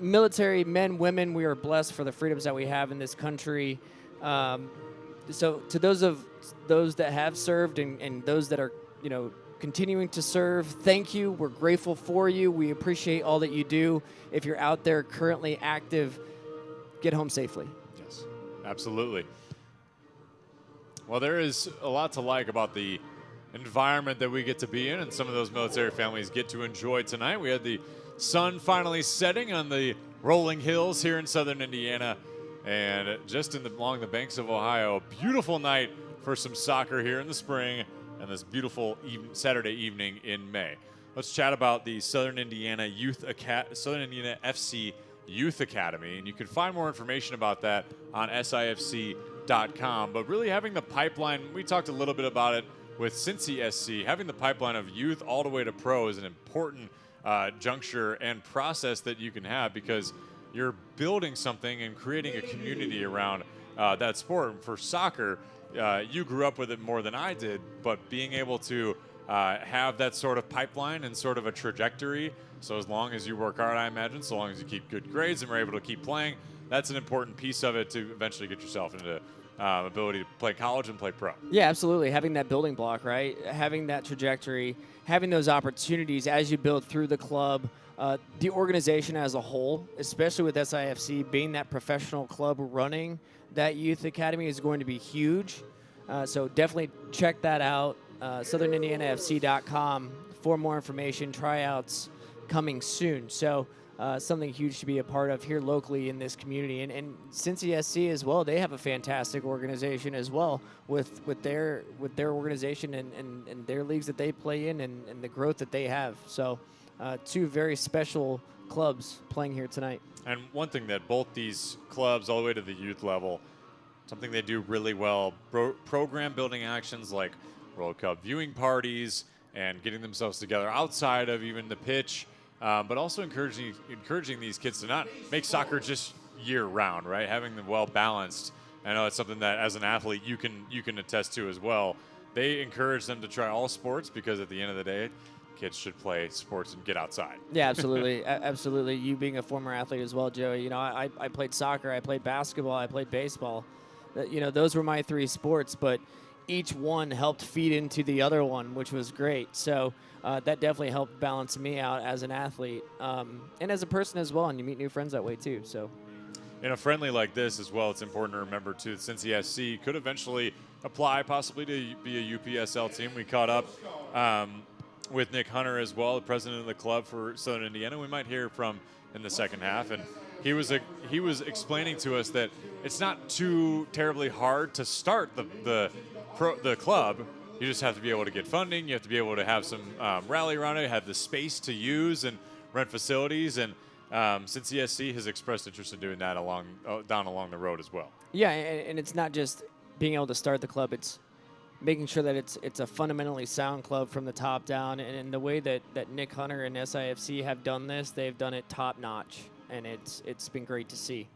military men, women, we are blessed for the freedoms that we have in this country. So to those that have served and those that are, you know, continuing to serve, thank you. We're grateful for you. We appreciate all that you do. If you're out there currently active, get home safely. Yes, absolutely. Well, there is a lot to like about the environment that we get to be in and some of those military families get to enjoy tonight. We had the sun finally setting on the rolling hills here in southern Indiana. And just along the banks of Ohio, a beautiful night for some soccer here in the spring and this beautiful Saturday evening in May. Let's chat about the Southern Indiana FC Youth Academy. And you can find more information about that on SIFC.com. But really having the pipeline, we talked a little bit about it with Cincy SC, having the pipeline of youth all the way to pro is an important juncture and process that you can have because you're building something and creating a community around that sport. For soccer, you grew up with it more than I did, but being able to have that sort of pipeline and sort of a trajectory, so as long as you work hard, I imagine, so long as you keep good grades and are able to keep playing, that's an important piece of it to eventually get yourself into ability to play college and play pro. Yeah, absolutely. Having that building block, right? Having that trajectory, having those opportunities as you build through the club, the organization as a whole, especially with SIFC being that professional club running that youth academy is going to be huge. So definitely check that out, southernindianafc.com for more information, tryouts coming soon. So something huge to be a part of here locally in this community. And Cincy SC as well, they have a fantastic organization as well with their organization and their leagues that they play in and the growth that they have. So two very special clubs playing here tonight. And one thing that both these clubs, all the way to the youth level, something they do really well, program building actions like World Cup viewing parties and getting themselves together outside of even the pitch, but also encouraging these kids to not make soccer just year round, right? Having them well balanced. I know it's something that as an athlete you can attest to as well. They encourage them to try all sports because at the end of the day, kids should play sports and get outside. Yeah, absolutely. Absolutely. You being a former athlete as well, Joey, you know, I played soccer, I played basketball, I played baseball. You know, those were my three sports, but each one helped feed into the other one, which was great. So that definitely helped balance me out as an athlete and as a person as well, and you meet new friends that way too. So in a friendly like this as well, it's important to remember too that Cincy SC could eventually apply possibly to be a UPSL team. We caught up with Nick Hunter as well, the president of the club for Southern Indiana. We might hear from in the second half, and he was explaining to us that it's not too terribly hard to start the club. You just have to be able to get funding. You have to be able to have some rally around it, have the space to use and rent facilities. And Cincy SC has expressed interest in doing that down along the road as well. Yeah, and it's not just being able to start the club. It's making sure that it's a fundamentally sound club from the top down. And in the way that Nick Hunter and SIFC have done this, they've done it top notch. And it's been great to see.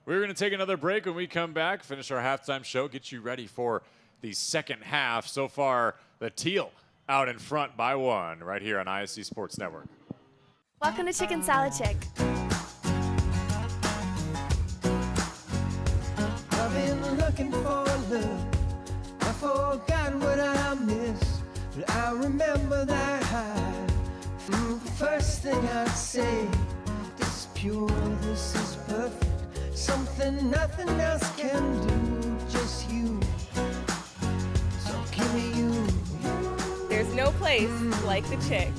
We're going to take another break. When we come back, finish our halftime show, get you ready for the second half. So far, the Teal out in front by 1 right here on ISC Sports Network. Welcome to Chicken Salad Chick. I've been looking for love. I forgot what I missed, but I remember that high. The first thing I'd say, this is pure, this is perfect. Something nothing else can do, just you. So give me you. There's no place like the Chick.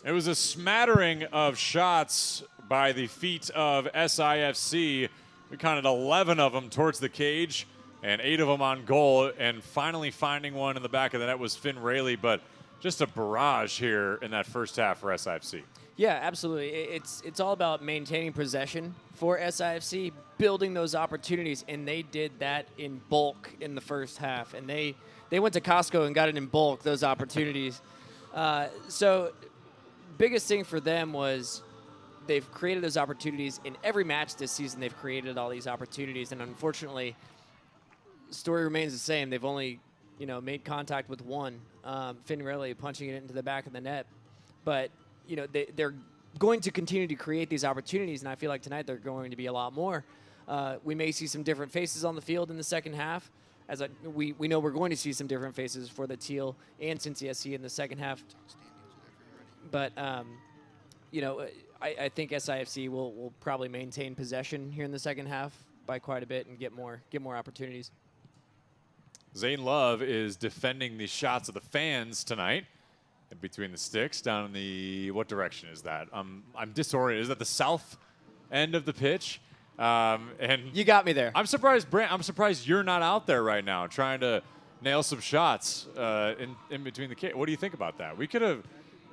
It was a smattering of shots by the feet of SIFC. We counted 11 of them towards the cage and 8 of them on goal. And finally finding one in the back of the net was Finn Rayleigh, but just a barrage here in that first half for SIFC. Yeah, absolutely. It's all about maintaining possession for SIFC, building those opportunities, and they did that in bulk in the first half. And they went to Costco and got it in bulk, those opportunities. So biggest thing for them was they've created those opportunities. In every match this season, they've created all these opportunities, and unfortunately, the story remains the same. They've only made contact with one, Finn Rayleigh punching it into the back of the net. But they're going to continue to create these opportunities, and I feel like tonight they're going to be a lot more. We may see some different faces on the field in the second half. We know we're going to see some different faces for the Teal and Cincinnati in the second half. But I think SIFC will probably maintain possession here in the second half by quite a bit and get more opportunities. Zane Love is defending the shots of the fans tonight. Between the sticks, down in the, what direction is that? I'm disoriented. Is that the south end of the pitch? And you got me there. I'm surprised, Brant. I'm surprised you're not out there right now trying to nail some shots in between the. What do you think about that? We could have,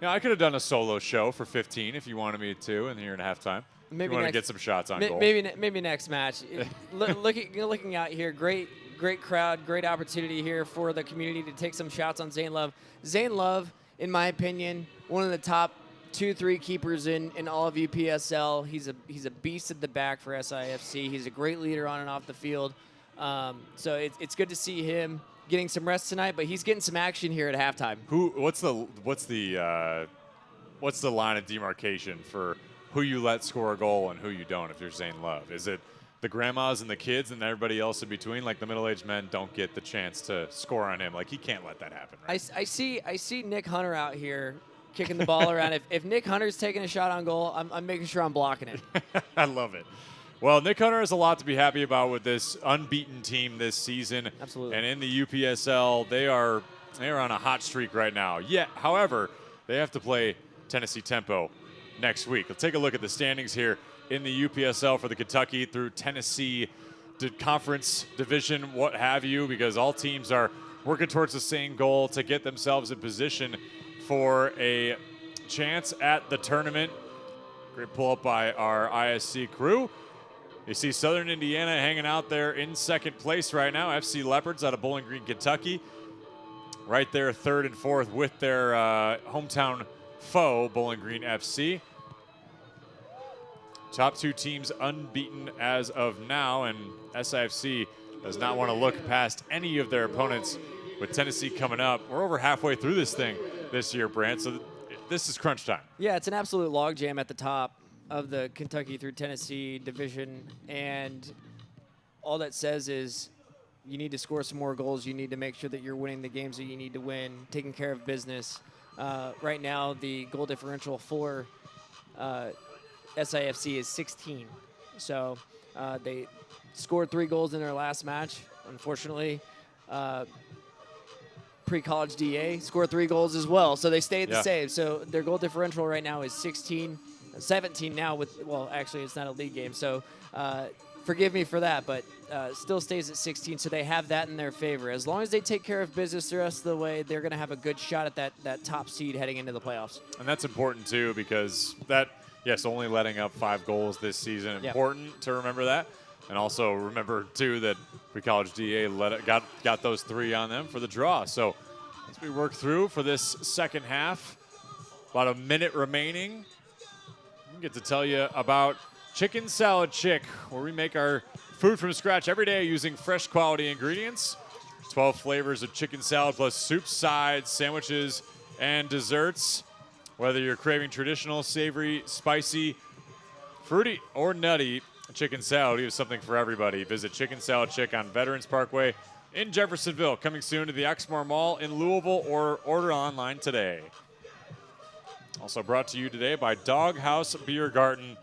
I could have done a solo show for 15 if you wanted me to in here and a half time. Maybe you want to get some shots on goal. Maybe next match. Looking out here, great crowd, great opportunity here for the community to take some shots on Zane Love. Zane Love, in my opinion, one of the top 2-3 keepers in all of UPSL. He's a beast at the back for SIFC. He's a great leader on and off the field. So it's good to see him getting some rest tonight, but he's getting some action here at halftime. What's the line of demarcation for who you let score a goal and who you don't if you're Zane Love? Is it the grandmas and the kids and everybody else in between? Like the middle-aged men don't get the chance to score on him. Like he can't let that happen. Right? I see Nick Hunter out here kicking the ball around. If Nick Hunter's taking a shot on goal, I'm making sure I'm blocking it. I love it. Well, Nick Hunter has a lot to be happy about with this unbeaten team this season. Absolutely. And in the UPSL, they are on a hot streak right now. However, they have to play Tennessee Tempo next week. Let's take a look at the standings here in the UPSL for the Kentucky through Tennessee conference division, what have you, because all teams are working towards the same goal to get themselves in position for a chance at the tournament. Great pull up by our ISC crew. You see Southern Indiana hanging out there in second place right now. FC Leopards out of Bowling Green, Kentucky. Right there, third and fourth with their hometown foe, Bowling Green FC. Top two teams unbeaten as of now, and SIFC does not want to look past any of their opponents with Tennessee coming up. We're over halfway through this thing this year, Brant, so this is crunch time. Yeah, it's an absolute logjam at the top of the Kentucky through Tennessee division, and all that says is you need to score some more goals. You need to make sure that you're winning the games that you need to win, taking care of business. Right now, the goal differential for SIFC is 16. So they scored 3 goals in their last match. Unfortunately, pre-college DA scored 3 goals as well. So they stayed the same. So their goal differential right now is 17 now with, well, actually it's not a league game. So forgive me for that, but still stays at 16. So they have that in their favor. As long as they take care of business the rest of the way, they're going to have a good shot at that top seed heading into the playoffs. And that's important too, because that, yes, only letting up 5 goals this season. Important to remember that. And also remember, too, that pre-college DA got those 3 on them for the draw. So as we work through for this second half, about a minute remaining, we get to tell you about Chicken Salad Chick, where we make our food from scratch every day using fresh quality ingredients. 12 flavors of chicken salad plus soup, sides, sandwiches, and desserts. Whether you're craving traditional, savory, spicy, fruity, or nutty chicken salad, we have something for everybody. Visit Chicken Salad Chick on Veterans Parkway in Jeffersonville. Coming soon to the Exmoor Mall in Louisville, or order online today. Also brought to you today by Doghouse Beer Garden,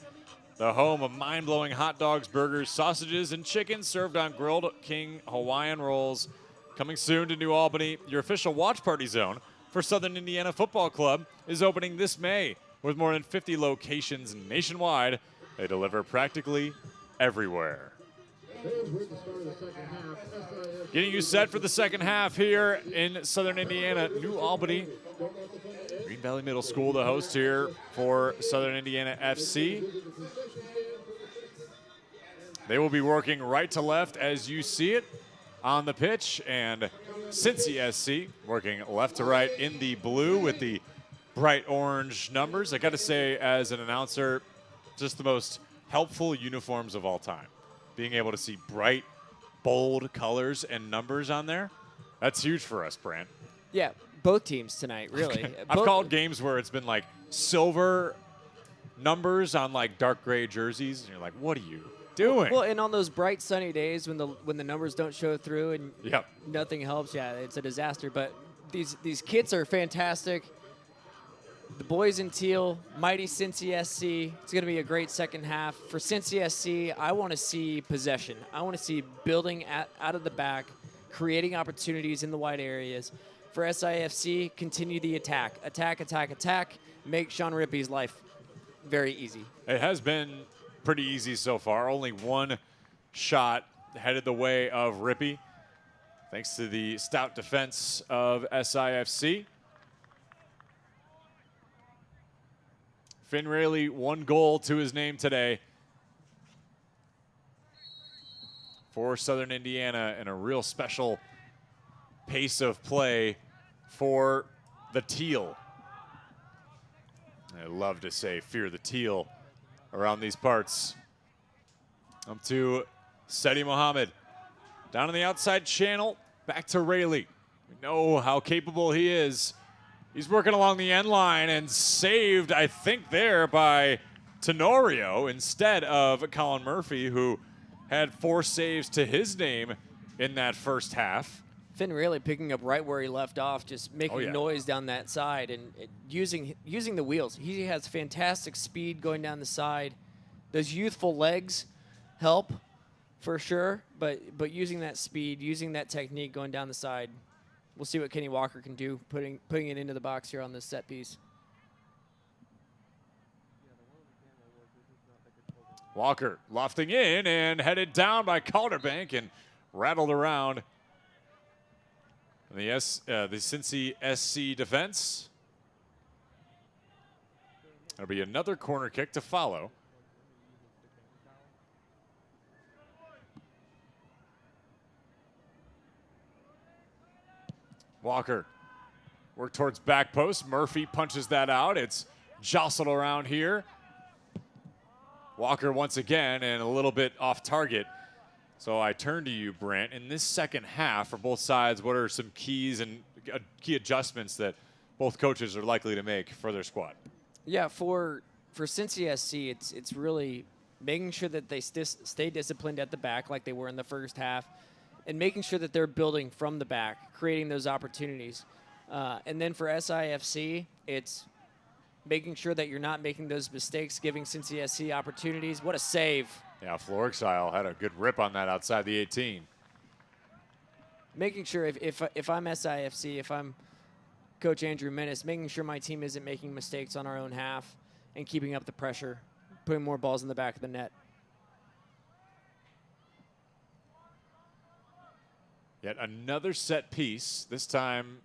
the home of mind-blowing hot dogs, burgers, sausages, and chicken served on grilled king Hawaiian rolls. Coming soon to New Albany, your official watch party zone for Southern Indiana Football Club is opening this May. With more than 50 locations nationwide, they deliver practically everywhere. Getting you set for the second half here in Southern Indiana, New Albany. Green Valley Middle School, the host here for Southern Indiana FC. They will be working right to left as you see it on the pitch, and Cincy SC working left to right in the blue with the bright orange numbers. I got to say, as an announcer, just the most helpful uniforms of all time. Being able to see bright, bold colors and numbers on there, that's huge for us, Brant. Yeah, both teams tonight, really. I've called games where it's been like silver numbers on like dark gray jerseys, and you're like, what are you doing? Well, and on those bright sunny days when the numbers don't show through and Yep. nothing helps, yeah, it's a disaster. But these kits are fantastic. The boys in teal, mighty Cincy SC. It's going to be a great second half. For Cincy SC, I want to see possession. I want to see building out of the back, creating opportunities in the wide areas. For SIFC, continue the attack. Attack, attack, attack. Make Sean Rippey's life very easy. It has been pretty easy so far. Only one shot headed the way of Rippey, thanks to the stout defense of SIFC. Finn Rayleigh, 1 goal to his name today for Southern Indiana, and a real special pace of play for the Teal. I love to say fear the Teal around these parts. Up to Seti Mohammed. Down on the outside channel, back to Rayleigh. We know how capable he is. He's working along the end line and saved, I think, there by Tenorio instead of Colin Murphy, who had 4 saves to his name in that first half. Finn really picking up right where he left off, just making noise down that side and using the wheels. He has fantastic speed going down the side. Those youthful legs help for sure, but using that speed, using that technique going down the side, we'll see what Kenny Walker can do, putting it into the box here on this set piece. Walker lofting in and headed down by Calderbank and rattled around the Cincy SC defense. There'll be another corner kick to follow. Walker work towards back post. Murphy punches that out. It's jostled around here. Walker once again and a little bit off target. So I turn to you, Brant. In this second half for both sides, what are some keys and key adjustments that both coaches are likely to make for their squad? Yeah, for Cincy SC, it's really making sure that they stay disciplined at the back like they were in the first half, and making sure that they're building from the back, creating those opportunities. And then for SIFC, it's making sure that you're not making those mistakes, giving Cincy SC opportunities. What a save. Yeah, Florexile had a good rip on that outside the 18. Making sure if I'm SIFC, if I'm Coach Andrew Menace, making sure my team isn't making mistakes on our own half and keeping up the pressure, putting more balls in the back of the net. Yet another set piece. This time,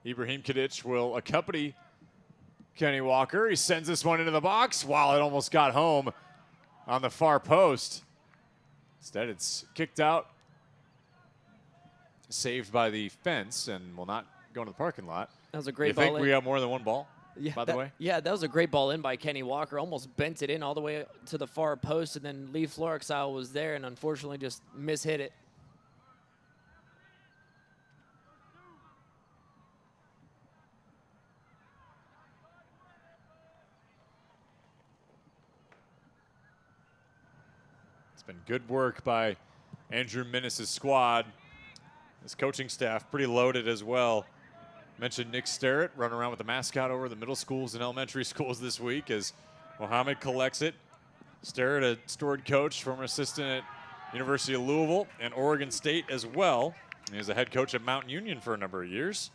Ibrahim Kadic will accompany Kenny Walker. He sends this one into the box. Wow, it almost got home on the far post. Instead, it's kicked out, saved by the fence, and will not go into the parking lot. That was a great ball. You think we have more than one ball, by the way? Yeah, that was a great ball in by Kenny Walker. Almost bent it in all the way to the far post, and then Lee Florexile was there and unfortunately just mishit it. It's been good work by Andrew Menace's squad. His coaching staff pretty loaded as well. Mentioned Nick Starrett running around with the mascot over the middle schools and elementary schools this week as Mohammed collects it. Starrett, a storied coach, former assistant at University of Louisville and Oregon State as well. He was a head coach at Mount Union for a number of years.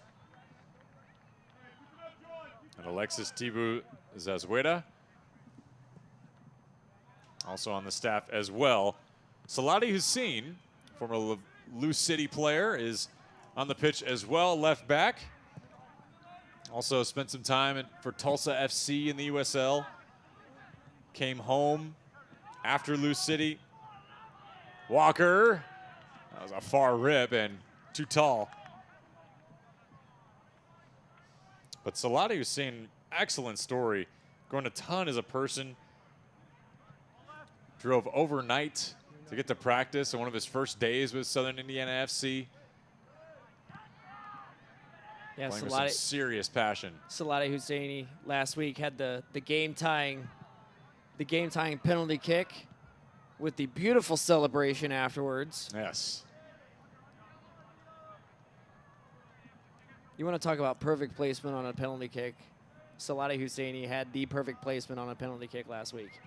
And Alexis Tibu Zazueta, also on the staff as well. Salati Hussein, former Lou City player, is on the pitch as well, left back. Also spent some time for Tulsa FC in the USL. Came home after Lou City. Walker, that was a far rip and too tall. But Salati Hussein, excellent story. Grown a ton as a person. Drove overnight to get to practice on one of his first days with Southern Indiana FC. Yeah, Playing with some serious passion. Salati Husseini last week had the game tying penalty kick with the beautiful celebration afterwards. Yes. You want to talk about perfect placement on a penalty kick? Salati Husseini had the perfect placement on a penalty kick last week.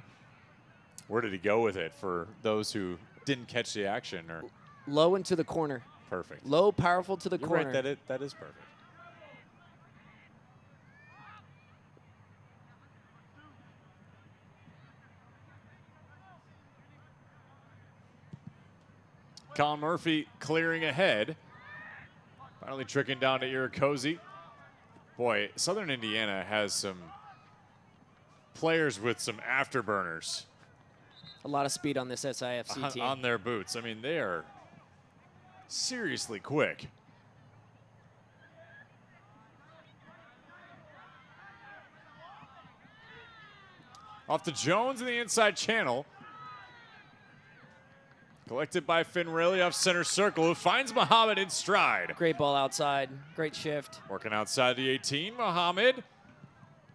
Where did he go with it for those who didn't catch the action? Or low into the corner. Perfect. Low, powerful to the You're corner. right, that is perfect. Colin Murphy clearing ahead. Finally tricking down to Irakosi. Boy, Southern Indiana has some players with some afterburners. A lot of speed on this SIFC team. On their boots. I mean, they are seriously quick. Off to Jones in the inside channel. Collected by Finrelli off center circle, who finds Muhammad in stride. Great ball outside. Great shift. Working outside the 18, Muhammad.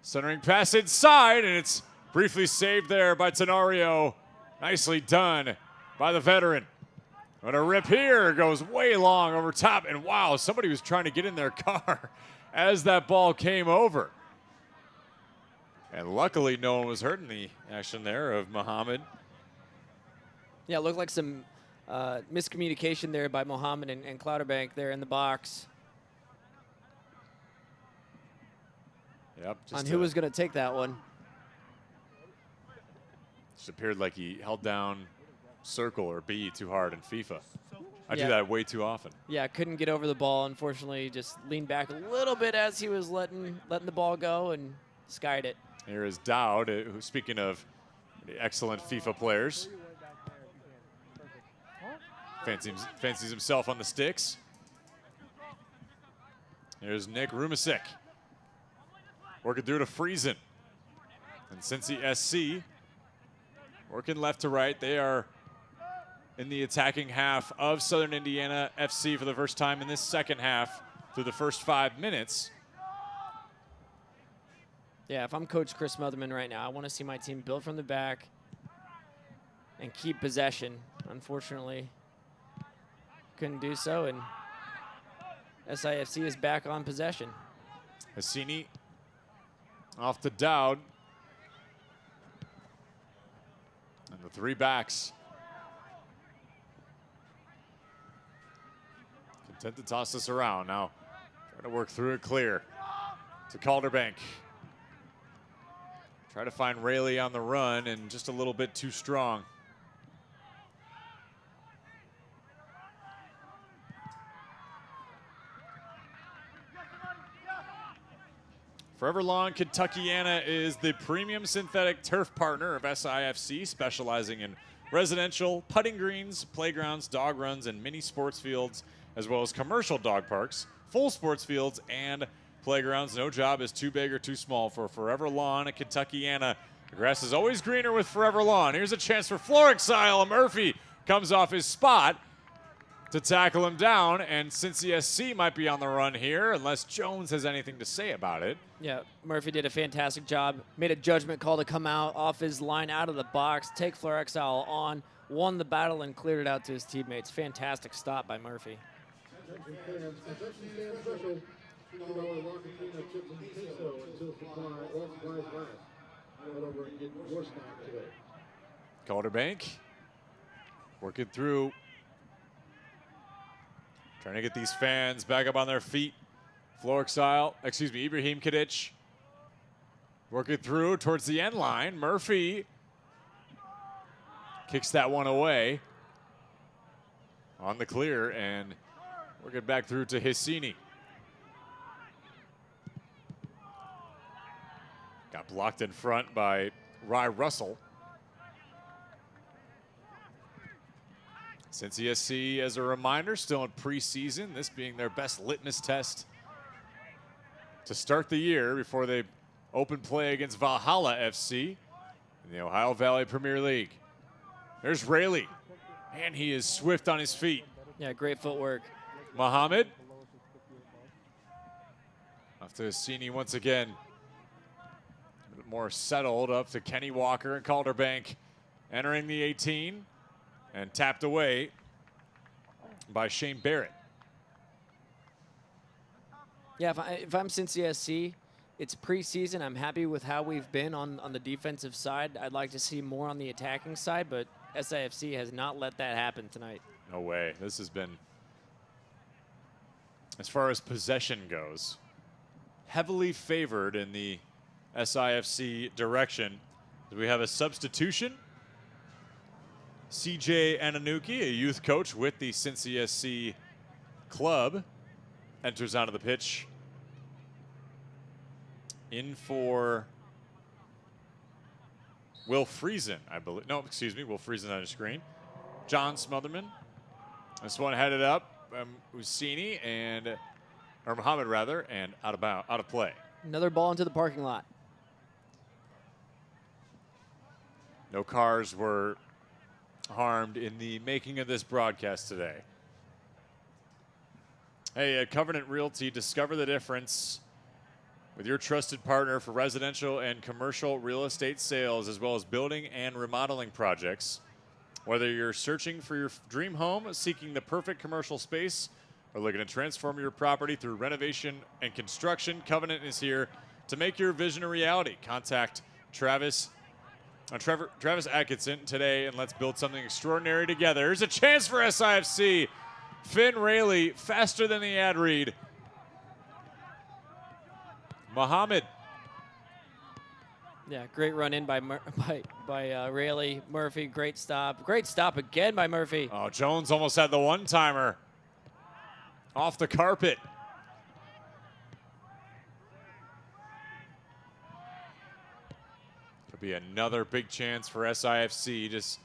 Centering pass inside, and it's briefly saved there by Tenorio. Nicely done by the veteran. But a rip here goes way long over top, and wow, somebody was trying to get in their car as that ball came over. And luckily, no one was hurt in the action there of Muhammad. Yeah, it looked like some miscommunication there by Mohammed and Clouderbank there in the box. Yep. On who was going to take that one. Just appeared like he held down circle or B too hard in FIFA. I Yeah. do that way too often. Yeah, couldn't get over the ball. Unfortunately, just leaned back a little bit as he was letting the ball go and skied it. Here is Dowd, who, speaking of the excellent FIFA players, fancies himself on the sticks. Here's Nick Rumasek working through to Friesen. And Cincy SC working left to right. They are in the attacking half of Southern Indiana FC for the first time in this second half through the first 5 minutes. Yeah, if I'm Coach Chris Motherman right now, I want to see my team build from the back and keep possession. Unfortunately, couldn't do so, and SIFC is back on possession. Hassini off to Dowd. And the three backs. Content to toss this around. Now trying to work through it clear to Calderbank. Try to find Rayleigh on the run and just a little bit too strong. Forever Lawn Kentuckiana is the premium synthetic turf partner of SIFC, specializing in residential, putting greens, playgrounds, dog runs, and mini sports fields, as well as commercial dog parks, full sports fields, and playgrounds. No job is too big or too small for Forever Lawn at Kentuckiana. The grass is always greener with Forever Lawn. Here's a chance for Florexile. Murphy comes off his spot to tackle him down, and Cincy SC might be on the run here unless Jones has anything to say about it. Yeah, Murphy did a fantastic job. Made a judgment call to come out off his line out of the box, take Florexile on, won the battle, and cleared it out to his teammates. Fantastic stop by Murphy. Calderbank working through. Trying to get these fans back up on their feet. Ibrahim Kadic Working through towards the end line. Murphy kicks that one away on the clear, and working back through to Hissini. Got blocked in front by Rye Russell. Cincy SC, as a reminder, still in preseason, this being their best litmus test to start the year before they open play against Valhalla FC in the Ohio Valley Premier League. There's Rayleigh, and he is swift on his feet. Yeah, great footwork. Muhammad. Off to Hissini once again. A bit more settled up to Kenny Walker and Calderbank entering the 18 and tapped away by Shane Barrett. Yeah, if I'm Cincy SC, it's preseason. I'm happy with how we've been on the defensive side. I'd like to see more on the attacking side, but SIFC has not let that happen tonight. No way. This has been, as far as possession goes, heavily favored in the SIFC direction. We have a substitution. CJ Ananuki, a youth coach with the Cincy SC club, enters onto the pitch. In for Will Friesen, I believe. No, excuse me, Will Friesen on the screen. John Smotherman. This one headed up. Husseini and, or Muhammad rather, and out of play. Another ball into the parking lot. No cars were harmed in the making of this broadcast today. Hey, at Covenant Realty, discover the difference with your trusted partner for residential and commercial real estate sales, as well as building and remodeling projects. Whether you're searching for your dream home, seeking the perfect commercial space, or looking to transform your property through renovation and construction, Covenant is here to make your vision a reality. Contact Travis Atkinson today, and let's build something extraordinary together. There's a chance for SIFC. Finn Rayleigh, faster than the ad read. Muhammad. Yeah, great run in by Rayleigh. Murphy, great stop. Great stop again by Murphy. Oh, Jones almost had the one-timer off the carpet. Could be another big chance for SIFC. Just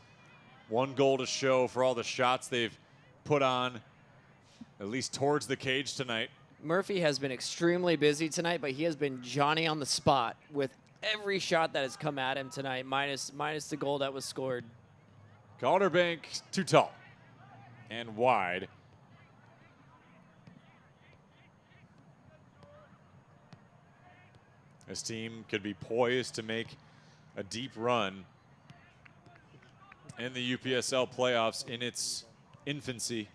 one goal to show for all the shots they've put on, at least towards the cage tonight. Murphy has been extremely busy tonight, but he has been Johnny on the spot with every shot that has come at him tonight, minus the goal that was scored. Calderbank too tall and wide. This team could be poised to make a deep run in the UPSL playoffs in its infancy.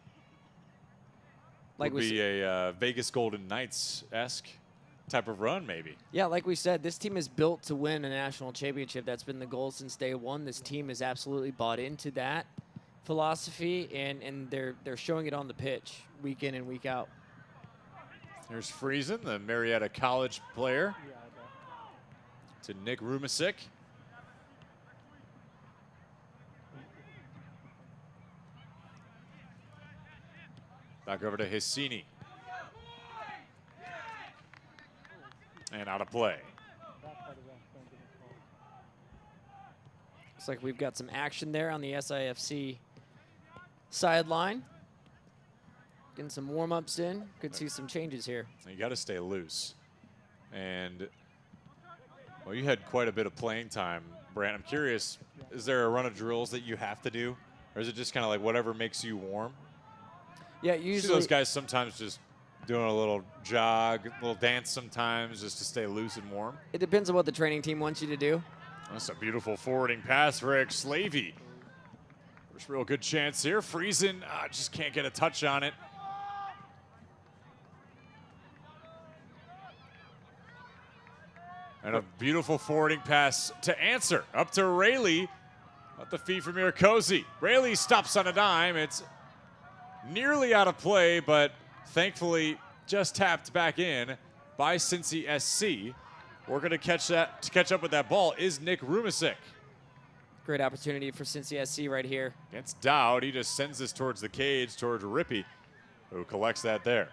Like would be a Vegas Golden Knights-esque type of run, maybe. Yeah, like we said, this team is built to win a national championship. That's been the goal since day one. This team has absolutely bought into that philosophy, and they're showing it on the pitch week in and week out. There's Friesen, the Marietta College player, to Nick Rumasick. Back over to Hissini. And out of play. Looks like we've got some action there on the SIFC sideline. Getting some warm-ups in. Could see some changes here. You got to stay loose. And, well, you had quite a bit of playing time, Brant. I'm curious, is there a run of drills that you have to do? Or is it just kind of like whatever makes you warm? Yeah, You usually see those guys sometimes just doing a little jog, a little dance sometimes just to stay loose and warm. it depends on what the training team wants you to do. That's a beautiful forwarding pass for Eric Slavey. There's a real good chance here. Friesen just can't get a touch on it. And a beautiful forwarding pass to answer. Up to Rayleigh. At the feet from Miracosi. Rayleigh stops on a dime. It's nearly out of play, but thankfully just tapped back in by Cincy SC. Working to catch up with that ball is Nick Rumasik. Great opportunity for Cincy SC right here. Against Dowd, he just sends this towards the cage, towards Rippey, who collects that there.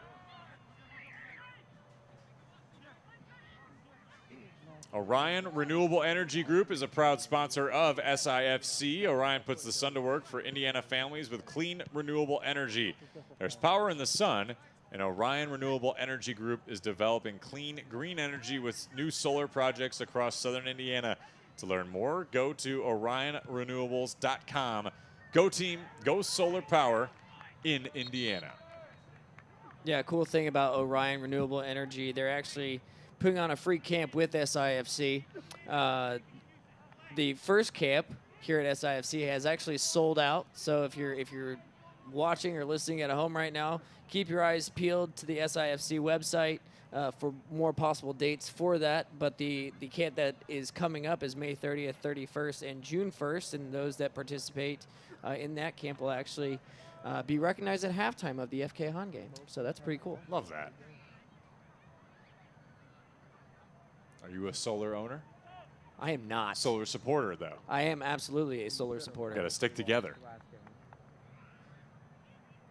Orion Renewable Energy Group is a proud sponsor of SIFC. Orion puts the sun to work for Indiana families with clean, renewable energy. There's power in the sun, and Orion Renewable Energy Group is developing clean, green energy with new solar projects across southern Indiana. To learn more, go to orionrenewables.com. Go team, go solar power in Indiana. Yeah, cool thing about Orion Renewable Energy, they're actually putting on a free camp with SIFC. The first camp here at SIFC has actually sold out. So if you're watching or listening at home right now, keep your eyes peeled to the SIFC website for more possible dates for that. But the camp that is coming up is May 30th, 31st, and June 1st. And those that participate in that camp will actually be recognized at halftime of the FK Han game. So that's pretty cool. Love that. Are you a solar owner? I am not. Solar supporter, though. I am absolutely a solar supporter. Got to stick together.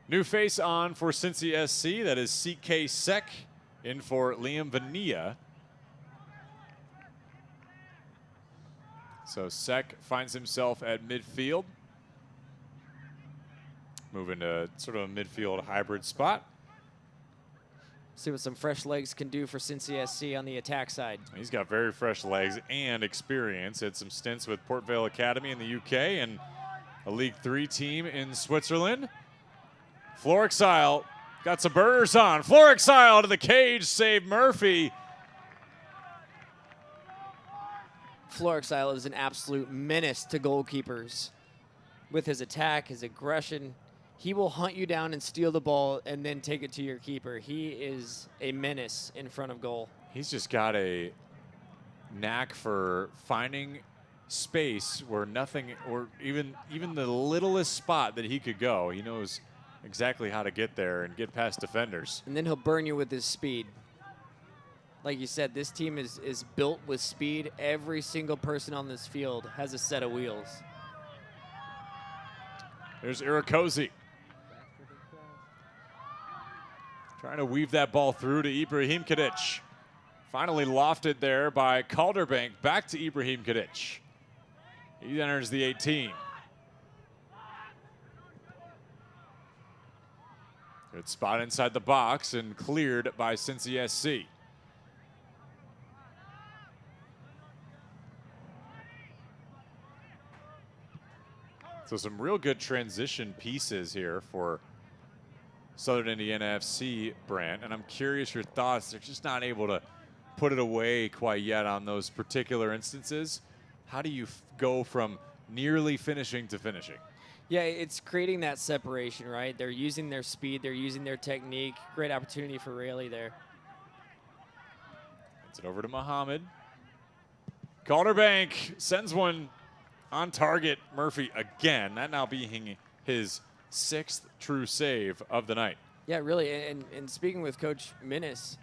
New face on for Cincy SC. That is CK Sek in for Liam Vanilla. So Sek finds himself at midfield. Moving to sort of a midfield hybrid spot. See what some fresh legs can do for Cincy SC on the attack side. He's got very fresh legs and experience. Had some stints with Port Vale Academy in the UK and a League 3 team in Switzerland. Florexile got some burners on. Florexile to the cage, save Murphy. Florexile is an absolute menace to goalkeepers. With his attack, his aggression, he will hunt you down and steal the ball and then take it to your keeper. He is a menace in front of goal. He's just got a knack for finding space where nothing, or even the littlest spot that he could go. He knows exactly how to get there and get past defenders. And then he'll burn you with his speed. Like you said, this team is built with speed. Every single person on this field has a set of wheels. There's Irakozy. Trying to weave that ball through to Ibrahim Kadic. Finally lofted there by Calderbank. Back to Ibrahim Kadic. He enters the 18. Good spot inside the box and cleared by Cincy SC. So some real good transition pieces here for Southern Indiana FC, Brant, and I'm curious your thoughts. They're just not able to put it away quite yet on those particular instances. How do you go from nearly finishing to finishing? Yeah, it's creating that separation, right? They're using their speed, they're using their technique. Great opportunity for Rayleigh there. It's it over to Muhammad. Calderbank sends one on target. Murphy again. That now being his 6th true save of the night. Yeah, really. And speaking with Coach Minnis,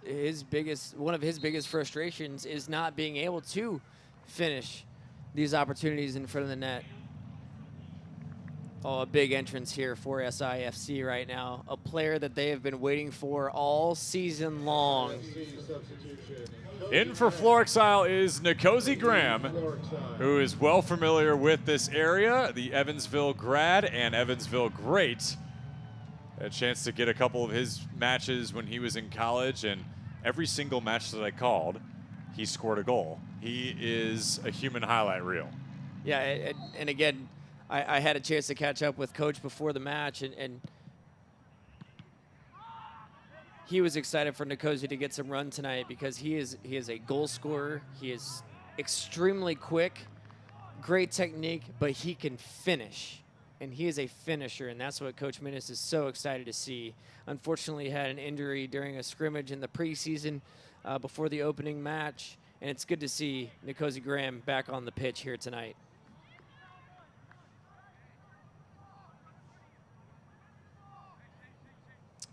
one of his biggest frustrations is not being able to finish these opportunities in front of the net. Oh, a big entrance here for SIFC right now. A player that they have been waiting for all season long. In for Florexile is Nkosi Graham, who is well familiar with this area, the Evansville grad and Evansville great. A chance to get a couple of his matches when he was in college, and every single match that I called, he scored a goal. He is a human highlight reel. Yeah, and again, I had a chance to catch up with Coach before the match, and he was excited for Nkosi to get some run tonight because he is a goal scorer. He is extremely quick, great technique, but he can finish. And he is a finisher, and that's what Coach Minnis is so excited to see. Unfortunately, he had an injury during a scrimmage in the preseason before the opening match, and it's good to see Nkosi Graham back on the pitch here tonight.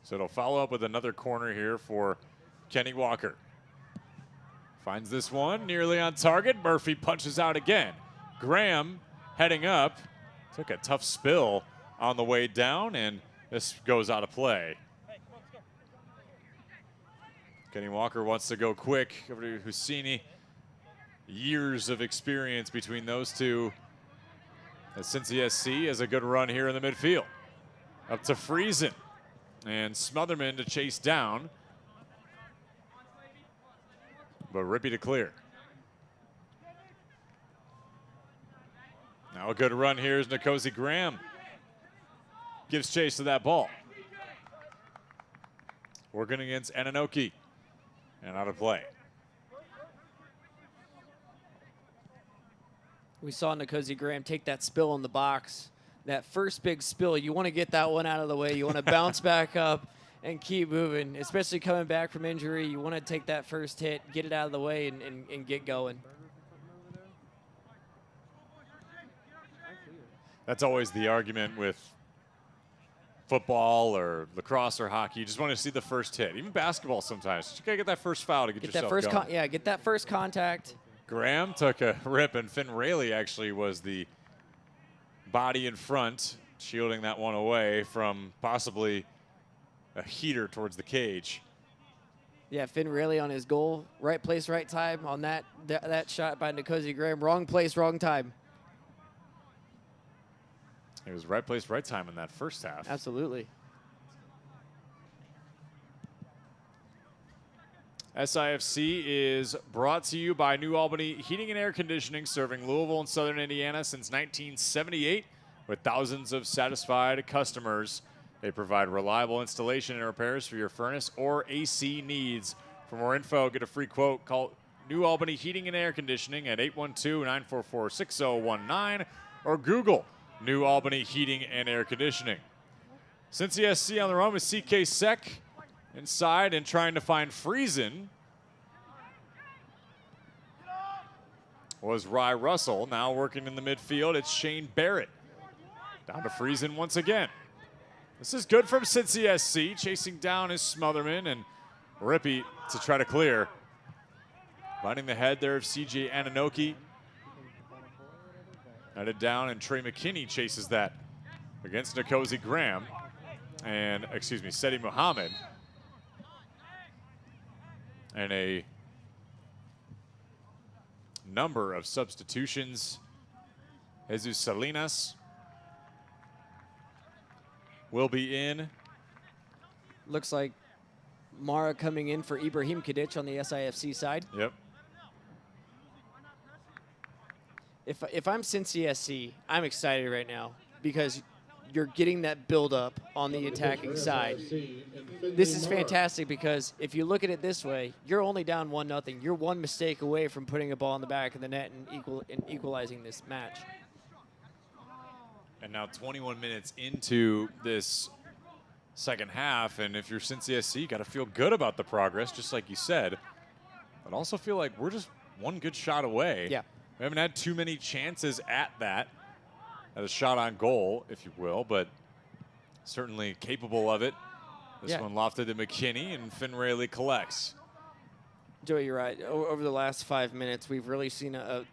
So it'll follow up with another corner here for Kenny Walker. Finds this one nearly on target. Murphy punches out again. Graham heading up. Took a tough spill on the way down, and this goes out of play. Kenny Walker wants to go quick over to Husseini. Years of experience between those two. As Cincy SC has a good run here in the midfield. Up to Friesen. And Smotherman to chase down. But Rippey to clear. Now a good run here is Nkosi Graham. Gives chase to that ball. Working against Ananoki. And out of play. We saw Nkosi Graham take that spill in the box. That first big spill, you want to get that one out of the way. You want to bounce back up and keep moving, especially coming back from injury. You want to take that first hit, get it out of the way, and get going. That's always the argument with football or lacrosse or hockey. You just want to see the first hit. Even basketball sometimes. You got to get that first foul to get yourself that first going. yeah, get that first contact. Graham took a rip, and Finn Rayleigh actually was the body in front, shielding that one away from possibly a heater towards the cage. Yeah, Finn Rayleigh on his goal. Right place, right time on that shot by Nkosi Graham. Wrong place, wrong time. It was right place, right time in that first half. Absolutely. SIFC is brought to you by New Albany Heating and Air Conditioning, serving Louisville and Southern Indiana since 1978 with thousands of satisfied customers. They provide reliable installation and repairs for your furnace or AC needs. For more info, get a free quote. Call New Albany Heating and Air Conditioning at 812-944-6019 or Google New Albany Heating and Air Conditioning. Cincy SC on the run with CK Sek inside and trying to find Friesen. Was Rye Russell. Now working in the midfield, it's Shane Barrett. Down to Friesen once again. This is good from Cincy SC. Chasing down is Smotherman and Rippey to try to clear. Finding the head there of CJ Ananoki. Headed down, and Trey McKinney chases that against Nkosi Graham. And, excuse me, Seti Muhammad. And a number of substitutions. Jesus Salinas will be in. Looks like Mara coming in for Ibrahim Kadic on the SIFC side. Yep. If I'm Cincy SC, I'm excited right now because you're getting that build-up on the attacking side. This is fantastic because if you look at it this way, you're only down 1-0. You're one mistake away from putting a ball in the back of the net and equalizing this match. And now 21 minutes into this second half, and if you're Cincy SC, you got to feel good about the progress, just like you said, but also feel like we're just one good shot away. Yeah. We haven't had too many chances at a shot on goal, if you will, but certainly capable of it. This one lofted to McKinney, and Finn Rayleigh collects. Joey, you're right. Over the last 5 minutes, we've really seen a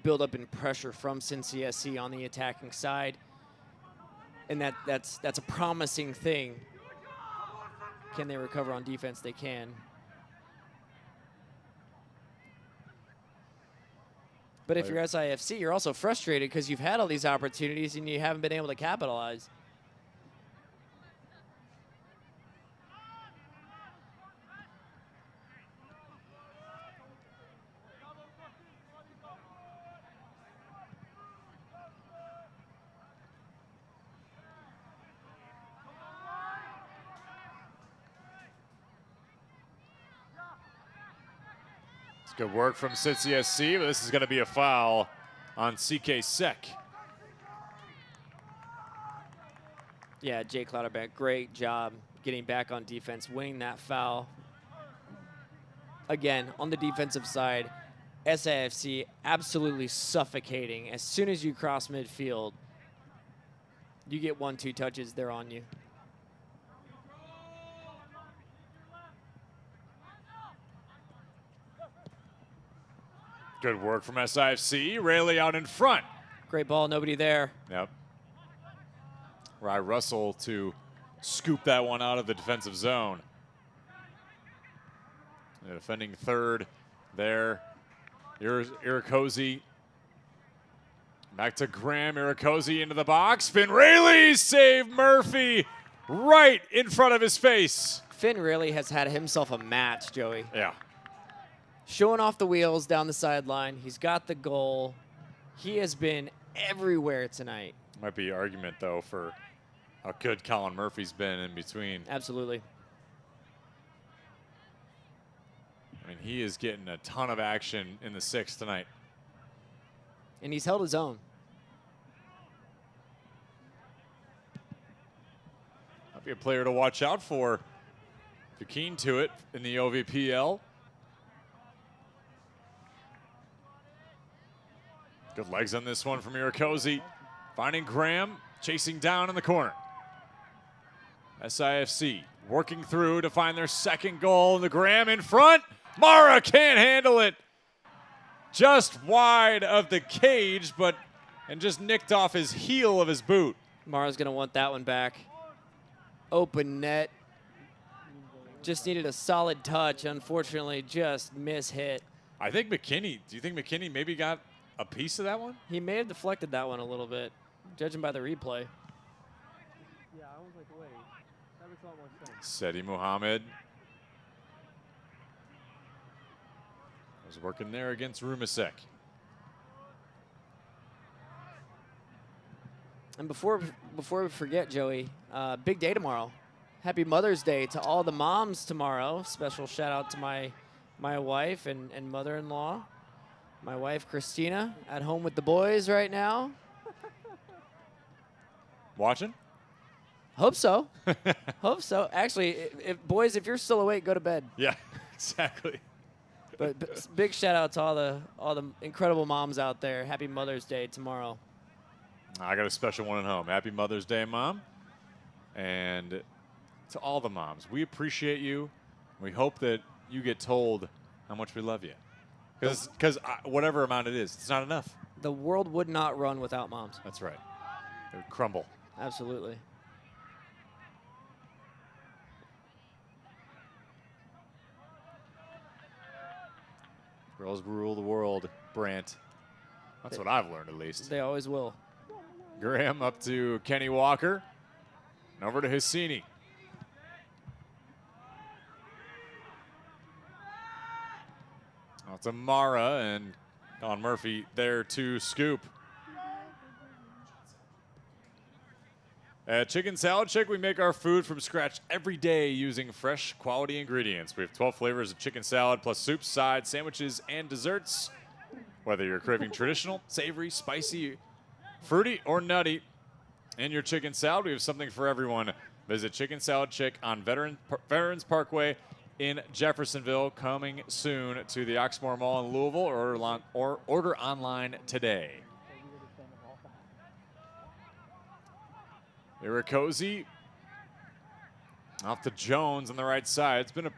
build-up in pressure from Cincy SC on the attacking side, and that's a promising thing. Can they recover on defense? They can. But if you're SIFC, you're also frustrated because you've had all these opportunities and you haven't been able to capitalize. Good work from Cincy SC, but this is going to be a foul on CK Sek. Yeah, Jay Clouderback, great job getting back on defense, winning that foul. Again, on the defensive side, SIFC absolutely suffocating. As soon as you cross midfield, you get 1-2 touches, they're on you. Good work from SIFC. Rayleigh out in front. Great ball, nobody there. Yep. Rye Russell to scoop that one out of the defensive zone. The defending third there. Irakoze. Back to Graham. Irakoze into the box. Finn Rayleigh save Murphy right in front of his face. Finn really has had himself a match, Joey. Yeah. Showing off the wheels down the sideline. He's got the goal. He has been everywhere tonight. Might be argument, though, for how good Colin Murphy's been in between. Absolutely. I mean, he is getting a ton of action in the sixth tonight. And he's held his own. Might be a player to watch out for if you're keen to it in the OVPL. Good legs on this one from Irakoze. Finding Graham, chasing down in the corner. SIFC working through to find their second goal. And the Graham in front. Mara can't handle it. Just wide of the cage, and just nicked off his heel of his boot. Mara's going to want that one back. Open net. Just needed a solid touch. Unfortunately, just mishit. I think McKinney, do you think McKinney maybe got a piece of that one? He may have deflected that one a little bit, judging by the replay. Yeah, I was like, wait. That makes a lot more sense. Seti Muhammad was working there against Rumasek. And before we forget, Joey, big day tomorrow. Happy Mother's Day to all the moms tomorrow. Special shout out to my wife and mother-in-law. My wife, Christina, at home with the boys right now. Watching? Hope so. Hope so. Actually, boys, if you're still awake, go to bed. Yeah, exactly. But big shout out to all the incredible moms out there. Happy Mother's Day tomorrow. I got a special one at home. Happy Mother's Day, Mom. And to all the moms, we appreciate you. We hope that you get told how much we love you. Because whatever amount it is, it's not enough. The world would not run without moms. That's right. It would crumble. Absolutely. Girls rule the world, Brant. That's what I've learned, at least. They always will. Graham up to Kenny Walker. And over to Hissini. Out to Mara, and Colin Murphy there to scoop. At Chicken Salad Chick, we make our food from scratch every day using fresh, quality ingredients. We have 12 flavors of chicken salad, plus soups, sides, sandwiches, and desserts. Whether you're craving traditional, savory, spicy, fruity, or nutty, in your chicken salad, we have something for everyone. Visit Chicken Salad Chick on Veterans Parkway in Jeffersonville, coming soon to the Oxmoor Mall in Louisville, or order online today. Irakoze off to Jones on the right side. It's been a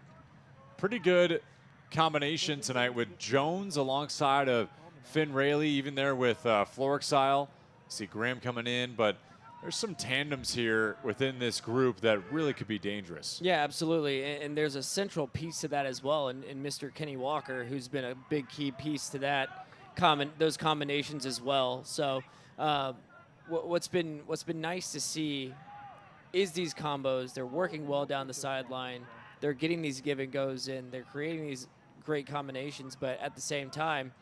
pretty good combination tonight with Jones alongside of Finn Rayleigh, even there with Florexile. See Graham coming in, but there's some tandems here within this group that really could be dangerous. Yeah, absolutely. And there's a central piece to that as well in Mr. Kenny Walker, who's been a big key piece to that those combinations as well. So what's been nice to see is these combos. They're working well down the sideline. They're getting these give and goes in. They're creating these great combinations, but at the same time,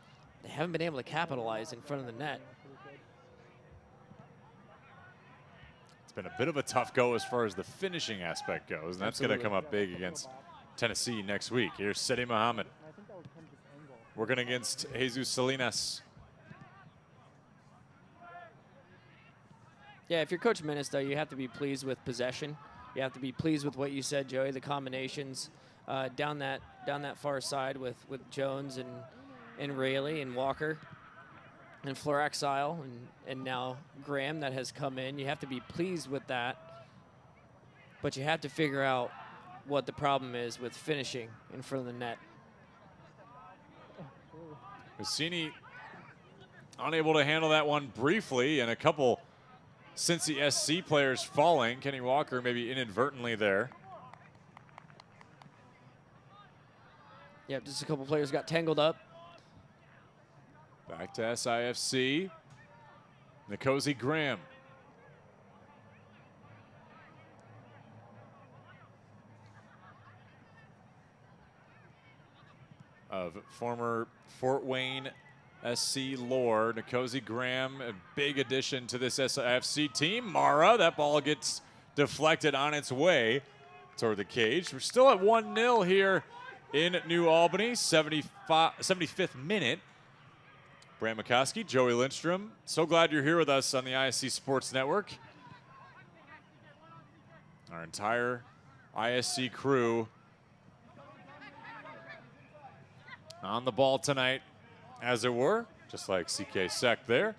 they haven't been able to capitalize in front of the net. It's been a bit of a tough go as far as the finishing aspect goes, and that's going to come up big against Tennessee next week. Here's Seti Muhammad working against Jesus Salinas. Yeah, if you're Coach Menace, though, you have to be pleased with possession. You have to be pleased with what you said, Joey, the combinations down that far side with Jones and Rayleigh and Walker and Florexile and now Graham that has come in. You have to be pleased with that, but you have to figure out what the problem is with finishing in front of the net. Rossini unable to handle that one briefly, and a couple Cincy SC players falling. Kenny Walker maybe inadvertently there. Yep, just a couple players got tangled up. Back to SIFC. Nkosi Graham. Of former Fort Wayne SC lore, Nkosi Graham, a big addition to this SIFC team. Mara, that ball gets deflected on its way toward the cage. We're still at 1-0 here in New Albany, 75th minute. Brant McCoskey, Joey Lindstrom, so glad you're here with us on the ISC Sports Network. Our entire ISC crew on the ball tonight, as it were, just like CK Sec there.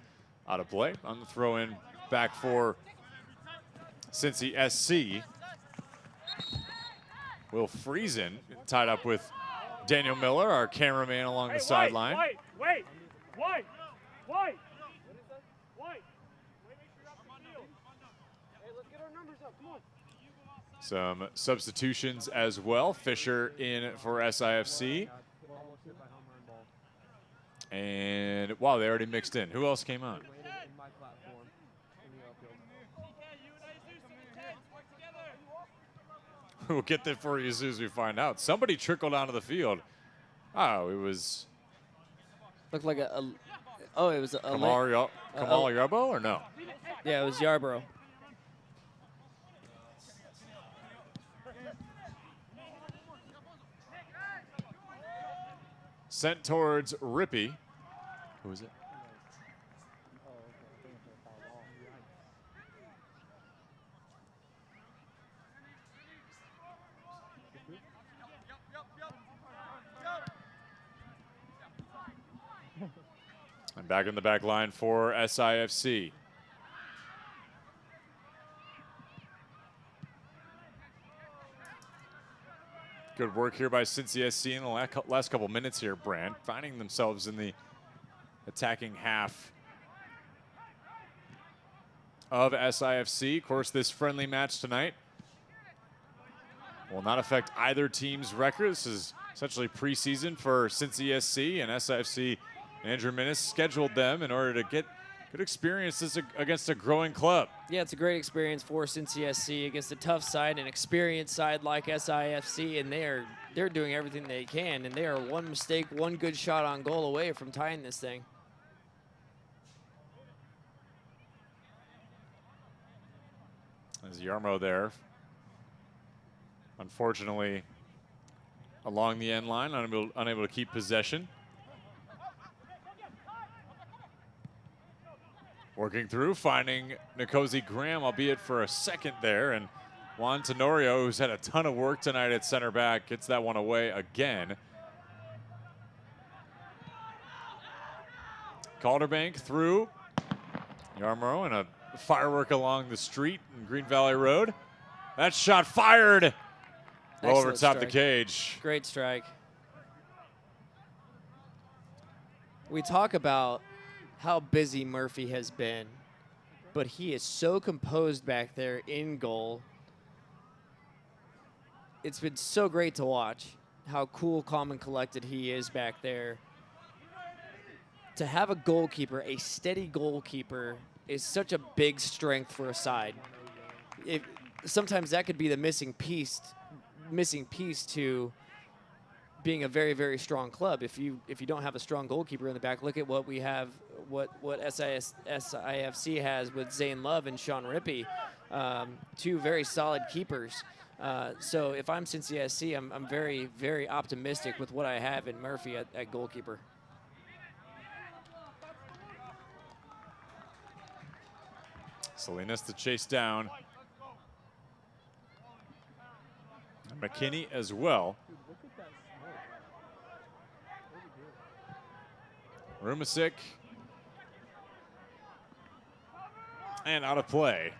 Out of play on the throw-in back for Cincy SC. Will Friesen tied up with Daniel Miller, our cameraman along the sideline. Wait. Some substitutions as well. Fisher in for SIFC. And, wow, they already mixed in. Who else came on? We'll get that for you as soon as we find out. Somebody trickled onto the field. Oh, it was Looked like it was a Kamal Yarbo or no? Yeah, it was Yarborough. Sent towards Rippey. Who is it? And back in the back line for SIFC. Good work here by Cincy SC in the last couple minutes here, Brant, finding themselves in the attacking half of SIFC. Of course, this friendly match tonight will not affect either team's record. This is essentially preseason for Cincy SC, and SIFC. Andrew Minnis scheduled them in order to get good experiences against a growing club. Yeah, it's a great experience for Cincy SC against a tough side, an experienced side like SIFC, and they're doing everything they can, and they are one mistake, one good shot on goal away from tying this thing. There's Yarmo there. Unfortunately, along the end line, unable to keep possession. Working through, finding Nkosi Graham, albeit for a second there, and Juan Tenorio, who's had a ton of work tonight at center back, gets that one away again. Calderbank through. Yarmo and a firework along the street in Green Valley Road. That shot fired well over top the cage. Great strike. We talk about how busy Murphy has been, but he is so composed back there in goal. It's been so great to watch how cool, calm, and collected he is back there. To have a goalkeeper, a steady goalkeeper, is such a big strength for a side. Sometimes that could be the missing piece to being a very, very strong club. If you don't have a strong goalkeeper in the back, look at what we have, what SIFC has with Zane Love and Sean Rippey, two very solid keepers. So if I'm Cincy SC, I'm very, very optimistic with what I have in Murphy at goalkeeper. Salinas to chase down. And McKinney as well. Rumasic. And out of play.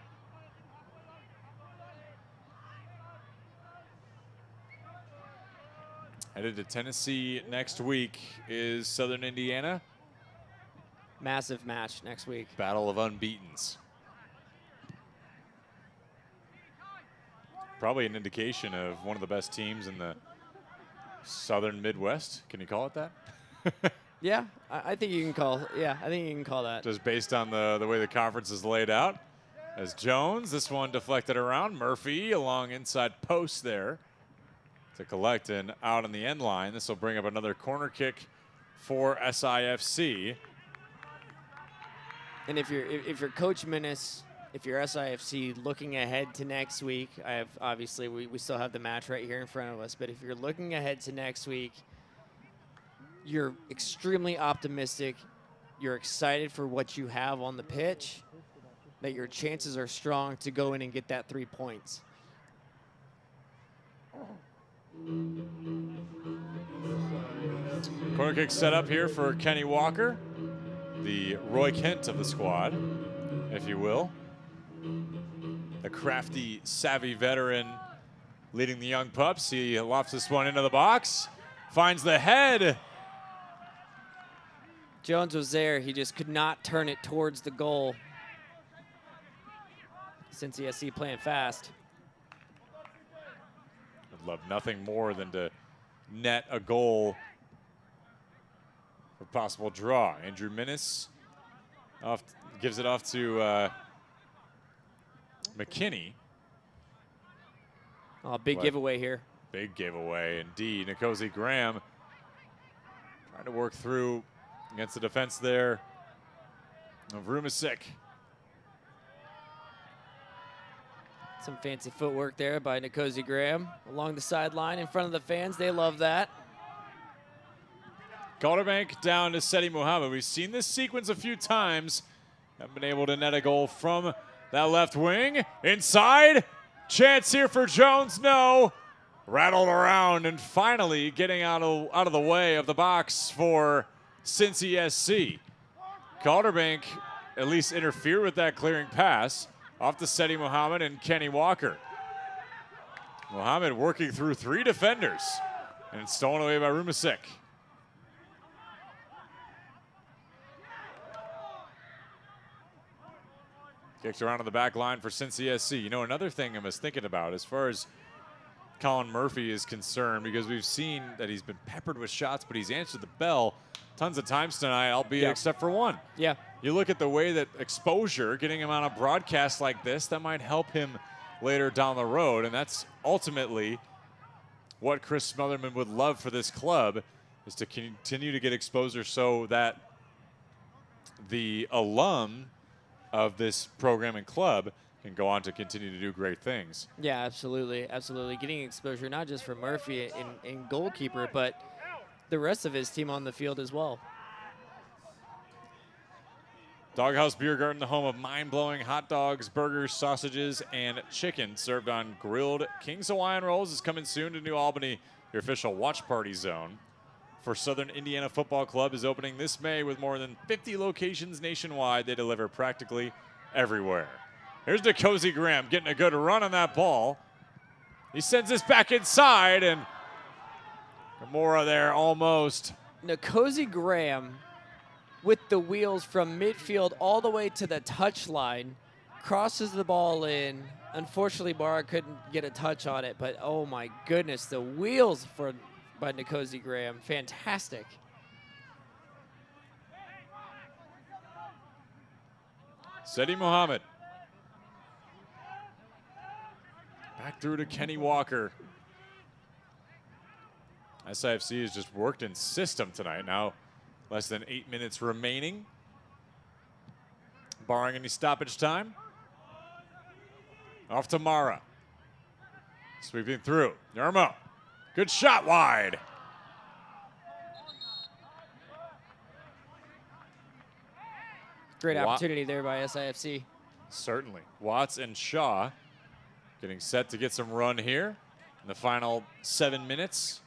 Headed to Tennessee next week is Southern Indiana. Massive match next week. Battle of unbeatens. Probably an indication of one of the best teams in the Southern Midwest. Can you call it that? Yeah, I think you can call. Yeah, I think you can call that. Just based on the way the conference is laid out. As Jones, this one deflected around. Murphy along inside post there to collect and out on the end line. This will bring up another corner kick for SIFC. And if you're Coach Minnis, if you're SIFC looking ahead to next week, obviously we still have the match right here in front of us. But if you're looking ahead to next week, you're extremely optimistic. You're excited for what you have on the pitch, that your chances are strong to go in and get that 3 points. Corner kick set up here for Kenny Walker, the Roy Kent of the squad, if you will. The crafty, savvy veteran leading the young pups. He lofts this one into the box, finds the head. Jones was there. He just could not turn it towards the goal. Cincinnati playing fast. Would love nothing more than to net a goal for possible draw. Andrew Minnis gives it off to McKinney. Oh, big giveaway here. Big giveaway indeed. Nkosi Graham trying to work through against the defense there of Rumasick. Some fancy footwork there by Nkosi Graham along the sideline in front of the fans. They love that. Calderbank down to Seti Muhammad. We've seen this sequence a few times. Haven't been able to net a goal from that left wing. Inside. Chance here for Jones. No. Rattled around and finally getting out of the way of the box for Cincy SC. Calderbank at least interfered with that clearing pass off to Seti Muhammad and Kenny Walker. Muhammad working through 3 defenders and it's stolen away by Rumasick. Kicks around on the back line for Cincy SC. You know, another thing I was thinking about as far as Colin Murphy is concerned, because we've seen that he's been peppered with shots, but he's answered the bell tons of times tonight, albeit except for one. Yeah. You look at the way that exposure, getting him on a broadcast like this, that might help him later down the road, and that's ultimately what Chris Smotherman would love for this club, is to continue to get exposure so that the alum of this program and club can go on to continue to do great things. Yeah, absolutely, absolutely. Getting exposure not just for Murphy in goalkeeper, but the rest of his team on the field as well. Doghouse Beer Garden, the home of mind-blowing hot dogs, burgers, sausages, and chicken served on grilled King's Hawaiian rolls, is coming soon to New Albany, your official watch party zone for Southern Indiana Football Club is opening this May with more than 50 locations nationwide. They deliver practically everywhere. Here's Nkosi Graham getting a good run on that ball. He sends this back inside, and Gamora there almost. Nkosi Graham with the wheels from midfield all the way to the touchline, crosses the ball in. Unfortunately, Barra couldn't get a touch on it, but oh my goodness, the wheels by Nkosi Graham, fantastic. Seti Muhammad. Back through to Kenny Walker. SIFC has just worked in system tonight. Now less than 8 minutes remaining, barring any stoppage time. Off to Mara. Sweeping through. Yermo. Good shot wide. Great opportunity there by SIFC. Certainly. Watts and Shaw getting set to get some run here in the final 7 minutes.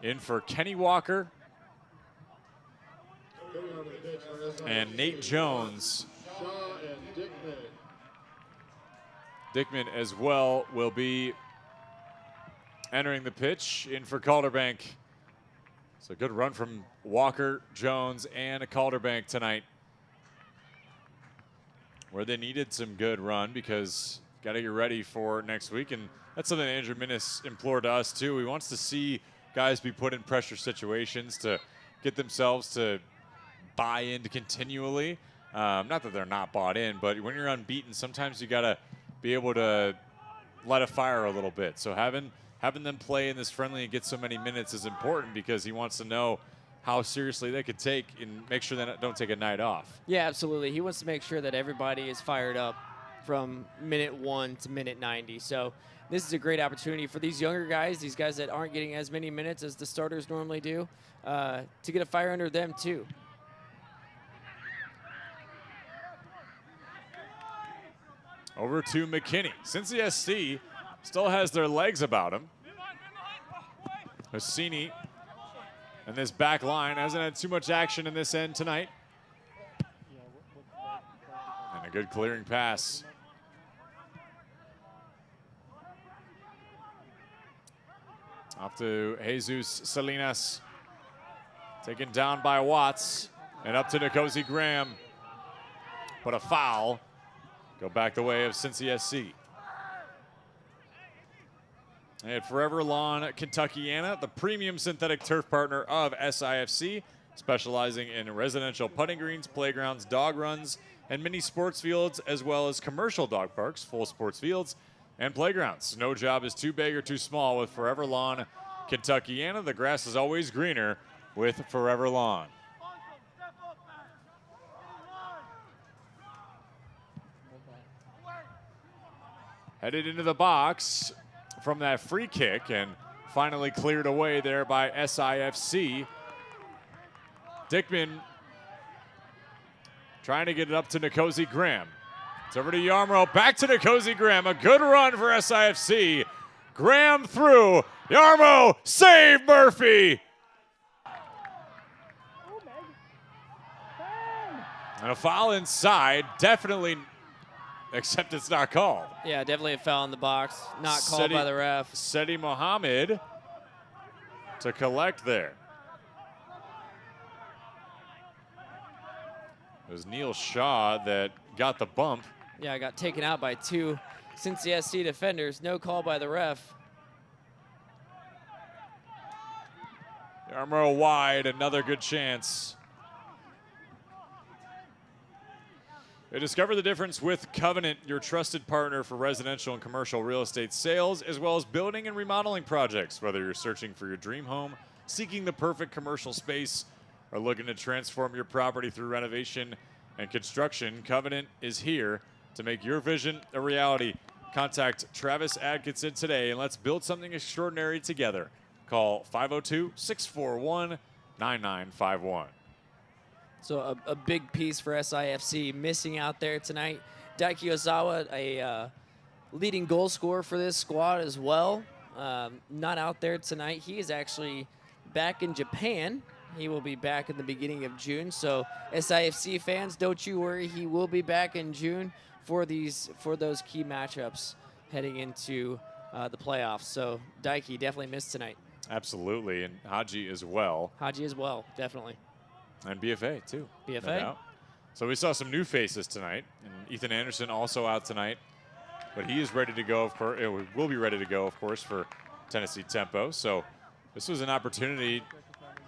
In for Kenny Walker and Nate Jones. Dickman as well will be entering the pitch. In for Calderbank So good run from Walker, Jones, and Calderbank tonight, where they needed some good run because got to get ready for next week. And that's something Andrew Minnis implored to us too. He wants to see guys be put in pressure situations to get themselves to buy in continually. Not that they're not bought in, but when you're unbeaten, sometimes you got to be able to let it fire a little bit. So having them play in this friendly and get so many minutes is important because he wants to know how seriously they could take and make sure they don't take a night off. Yeah, absolutely. He wants to make sure that everybody is fired up from minute 1 to minute 90. So this is a great opportunity for these younger guys, these guys that aren't getting as many minutes as the starters normally do, to get a fire under them too. Over to McKinney. Cincy SC still has their legs about him. Hassini and this back line hasn't had too much action in this end tonight. And a good clearing pass. Off to Jesus Salinas. Taken down by Watts. And up to Nkosi Graham. But a foul. Go back the way of Cincy SC. And Forever Lawn Kentuckiana, the premium synthetic turf partner of SIFC, specializing in residential putting greens, playgrounds, dog runs, and mini sports fields, as well as commercial dog parks, full sports fields, and playgrounds. No job is too big or too small with Forever Lawn Kentuckiana. The grass is always greener with Forever Lawn. Headed into the box from that free kick and finally cleared away there by SIFC. Dickman trying to get it up to Nkosi Graham. It's over to Yarmo, back to Nkosi Graham. A good run for SIFC. Graham through. Yarmo, save Murphy. And a foul inside, definitely, except it's not called. Yeah, definitely a foul in the box, not called by the ref. Seti Mohammed to collect there. It was Neil Shaw that got the bump. Yeah, I got taken out by 2 Cincy SC defenders. No call by the ref. Yarmo wide, another good chance. They discover the difference with Covenant, your trusted partner for residential and commercial real estate sales, as well as building and remodeling projects. Whether you're searching for your dream home, seeking the perfect commercial space, or looking to transform your property through renovation and construction, Covenant is here to make your vision a reality. Contact Travis Atkinson today and let's build something extraordinary together. Call 502-641-9951. So a big piece for SIFC missing out there tonight. Daiki Ozawa, a leading goal scorer for this squad as well. Not out there tonight. He is actually back in Japan. He will be back in the beginning of June. So SIFC fans, don't you worry. He will be back in June for those key matchups heading into the playoffs. So Daiki definitely missed tonight. Absolutely, and Haji as well. Haji as well, definitely. And BFA, too. BFA? No doubt. So we saw some new faces tonight. And Ethan Anderson also out tonight. But he is ready to go, of course. Will be ready to go, of course, for Tennessee Tempo. So this was an opportunity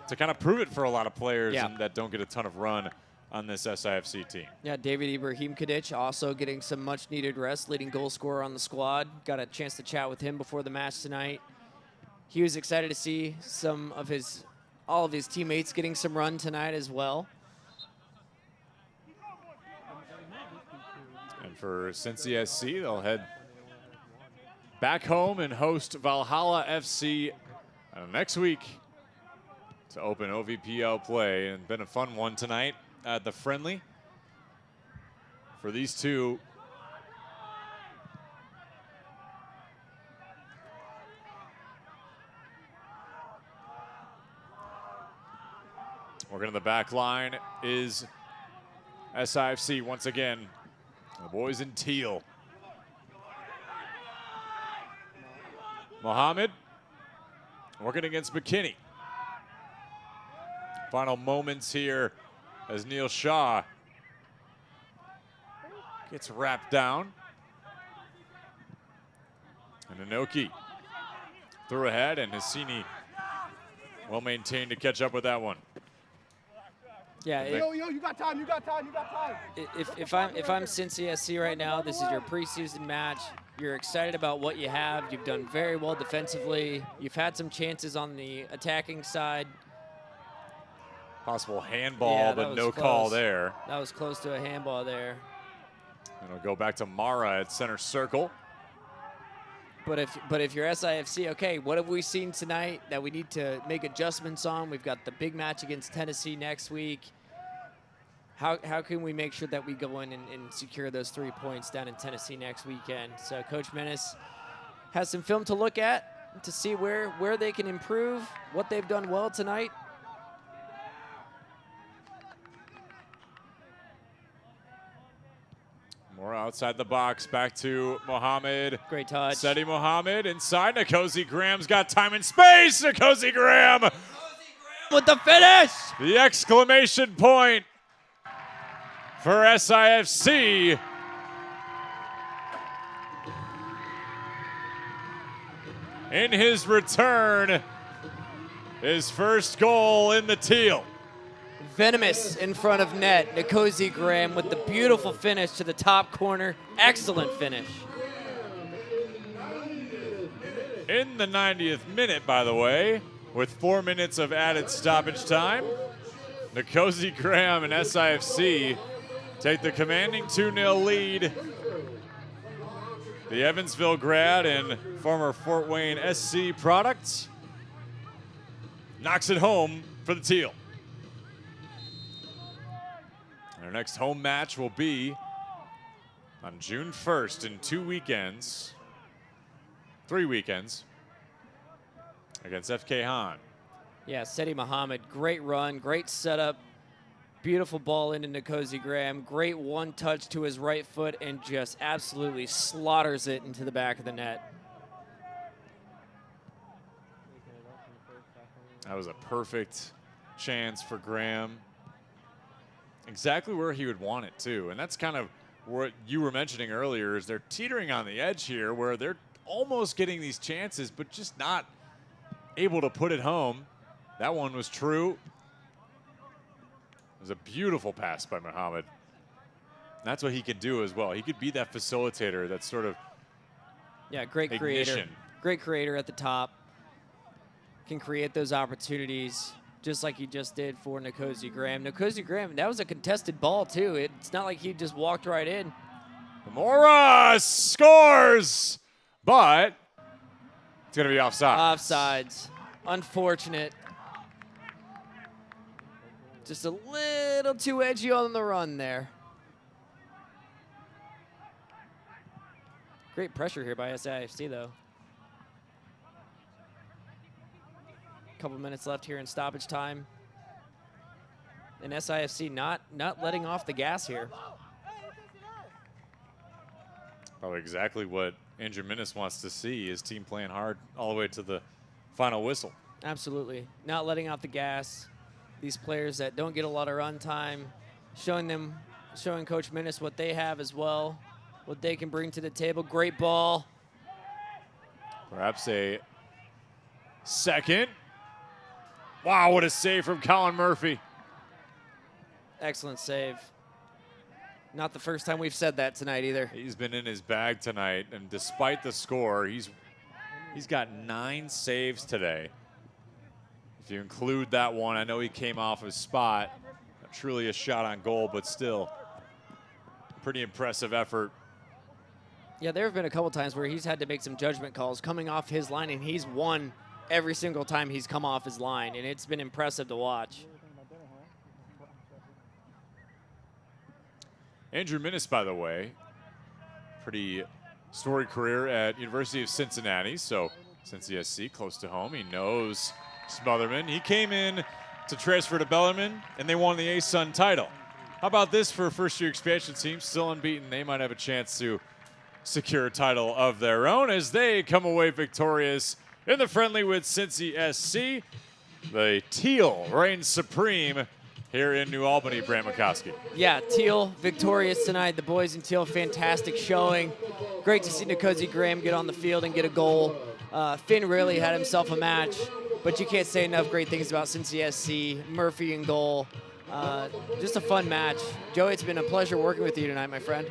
to kind of prove it for a lot of players that don't get a ton of run on this SIFC team. Yeah, David Ibrahim Kadic also getting some much-needed rest, leading goal scorer on the squad. Got a chance to chat with him before the match tonight. He was excited to see all of his teammates getting some run tonight as well. And for Cincy SC, they'll head back home and host Valhalla FC next week to open OVPL play. And been a fun one tonight at the friendly for these two. Working on the back line is SIFC once again. The boys in teal. Mohammed working against McKinney. Final moments here as Neil Shaw gets wrapped down. And Inoki threw ahead, and Hassini well maintained to catch up with that one. Yeah. Yo, you got time. If I'm Cincy SC right now, this is your preseason match. You're excited about what you have. You've done very well defensively. You've had some chances on the attacking side. Possible handball, Yeah, but no close. call there. That was close to a handball there. And it'll go back to Mara at center circle. But if you're SIFC, okay, what have we seen tonight that we need to make adjustments on? We've got the big match against Tennessee next week. How can we make sure that we go in and secure those 3 points down in Tennessee next weekend? So Coach Menace has some film to look at to see where they can improve, what they've done well tonight. More outside the box, back to Mohammed. Great touch. Seti Mohammed inside. Nkosi Graham's got time and space. Nkosi Graham With the finish! the exclamation point for SIFC. In his return, his first goal in the teal. Venomous in front of net. Nkosi Graham with the beautiful finish to the top corner. Excellent finish. In the 90th minute, by the way, with 4 minutes of added stoppage time, Nkosi Graham and SIFC take the commanding 2-0 lead. The Evansville grad and former Fort Wayne SC product knocks it home for the Teal. Our next home match will be on June 1st in 3 weekends against FK Han. Yeah, Seti Mohammed, great run, great setup, beautiful ball into Nkosi Graham, great one touch to his right foot and just absolutely slaughters it into the back of the net. That was a perfect chance for Graham. Exactly where he would want it too. And that's kind of what you were mentioning earlier, is they're teetering on the edge here where they're almost getting these chances, but just not able to put it home. That one was true. It was a beautiful pass by Mohammed. That's what he can do as well. He could be that facilitator, that sort of Great creator. ignition. Great creator at the top. Can create those opportunities just like he just did for Nkosi Graham. Nkosi Graham, that was a contested ball too. It's not like he just walked right in. Mora scores, but it's going to be offside. Offsides. Unfortunate. Just a little too edgy on the run there. Great pressure here by SIFC though. Couple minutes left here in stoppage time. And SIFC not letting off the gas here. Probably exactly what Andrew Minnis wants to see, his team playing hard all the way to the final whistle. Absolutely. Not letting off the gas. These players that don't get a lot of run time, showing Coach Minnis what they have as well, what they can bring to the table. Great ball. Perhaps a second. Wow, what a save from Colin Murphy. Excellent save. Not the first time we've said that tonight either. He's been in his bag tonight, and despite the score, he's got 9 saves today. If you include that one, I know he came off his spot. Not truly a shot on goal, but still pretty impressive effort. Yeah, there have been a couple times where he's had to make some judgment calls coming off his line, and he's won every single time he's come off his line, and it's been impressive to watch. Andrew Minnis, by the way, pretty storied career at University of Cincinnati, so Cincy SC, close to home. He knows Smotherman. He came in to transfer to Bellarmine, and they won the A-Sun title. How about this for a first-year expansion team, still unbeaten? They might have a chance to secure a title of their own as they come away victorious in the friendly with Cincy SC. the teal reigns supreme here in New Albany, Brant McCoskey. Yeah, Teal victorious tonight. The boys in Teal, fantastic showing. Great to see Nkosi Graham get on the field and get a goal. Finn really had himself a match, but you can't say enough great things about Cincy SC. Murphy in goal. Just a fun match. Joey, it's been a pleasure working with you tonight, my friend.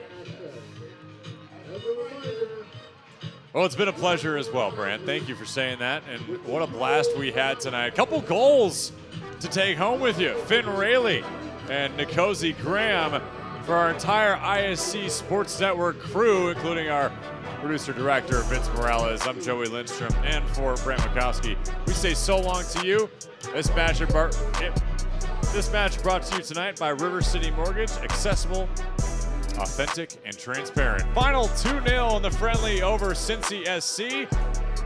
Well, it's been a pleasure as well, Brant. Thank you for saying that. And what a blast we had tonight. A couple goals to take home with you. Finn Rayleigh and Nkosi Graham for our entire ISC Sports Network crew, including our producer-director, Vince Morales. I'm Joey Lindstrom, and for Brant McCoskey, we say so long to you. This match brought to you tonight by River City Mortgage, accessible, authentic, and transparent. Final 2-0 in the friendly over Cincy SC.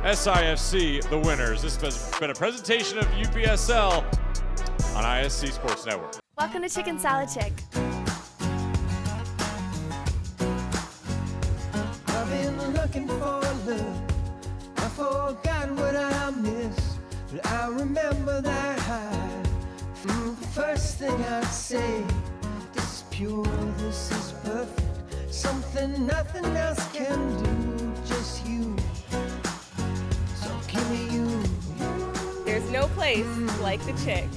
SIFC, the winners. This has been a presentation of UPSL on ISC Sports Network. Welcome to Chicken Salad Chick. I've been looking for love. I forgot what I missed, but I remember that high. The first thing I'd say, this is pure, this is perfect. Something nothing else can do, just you. So give me you. There's no place like the chick.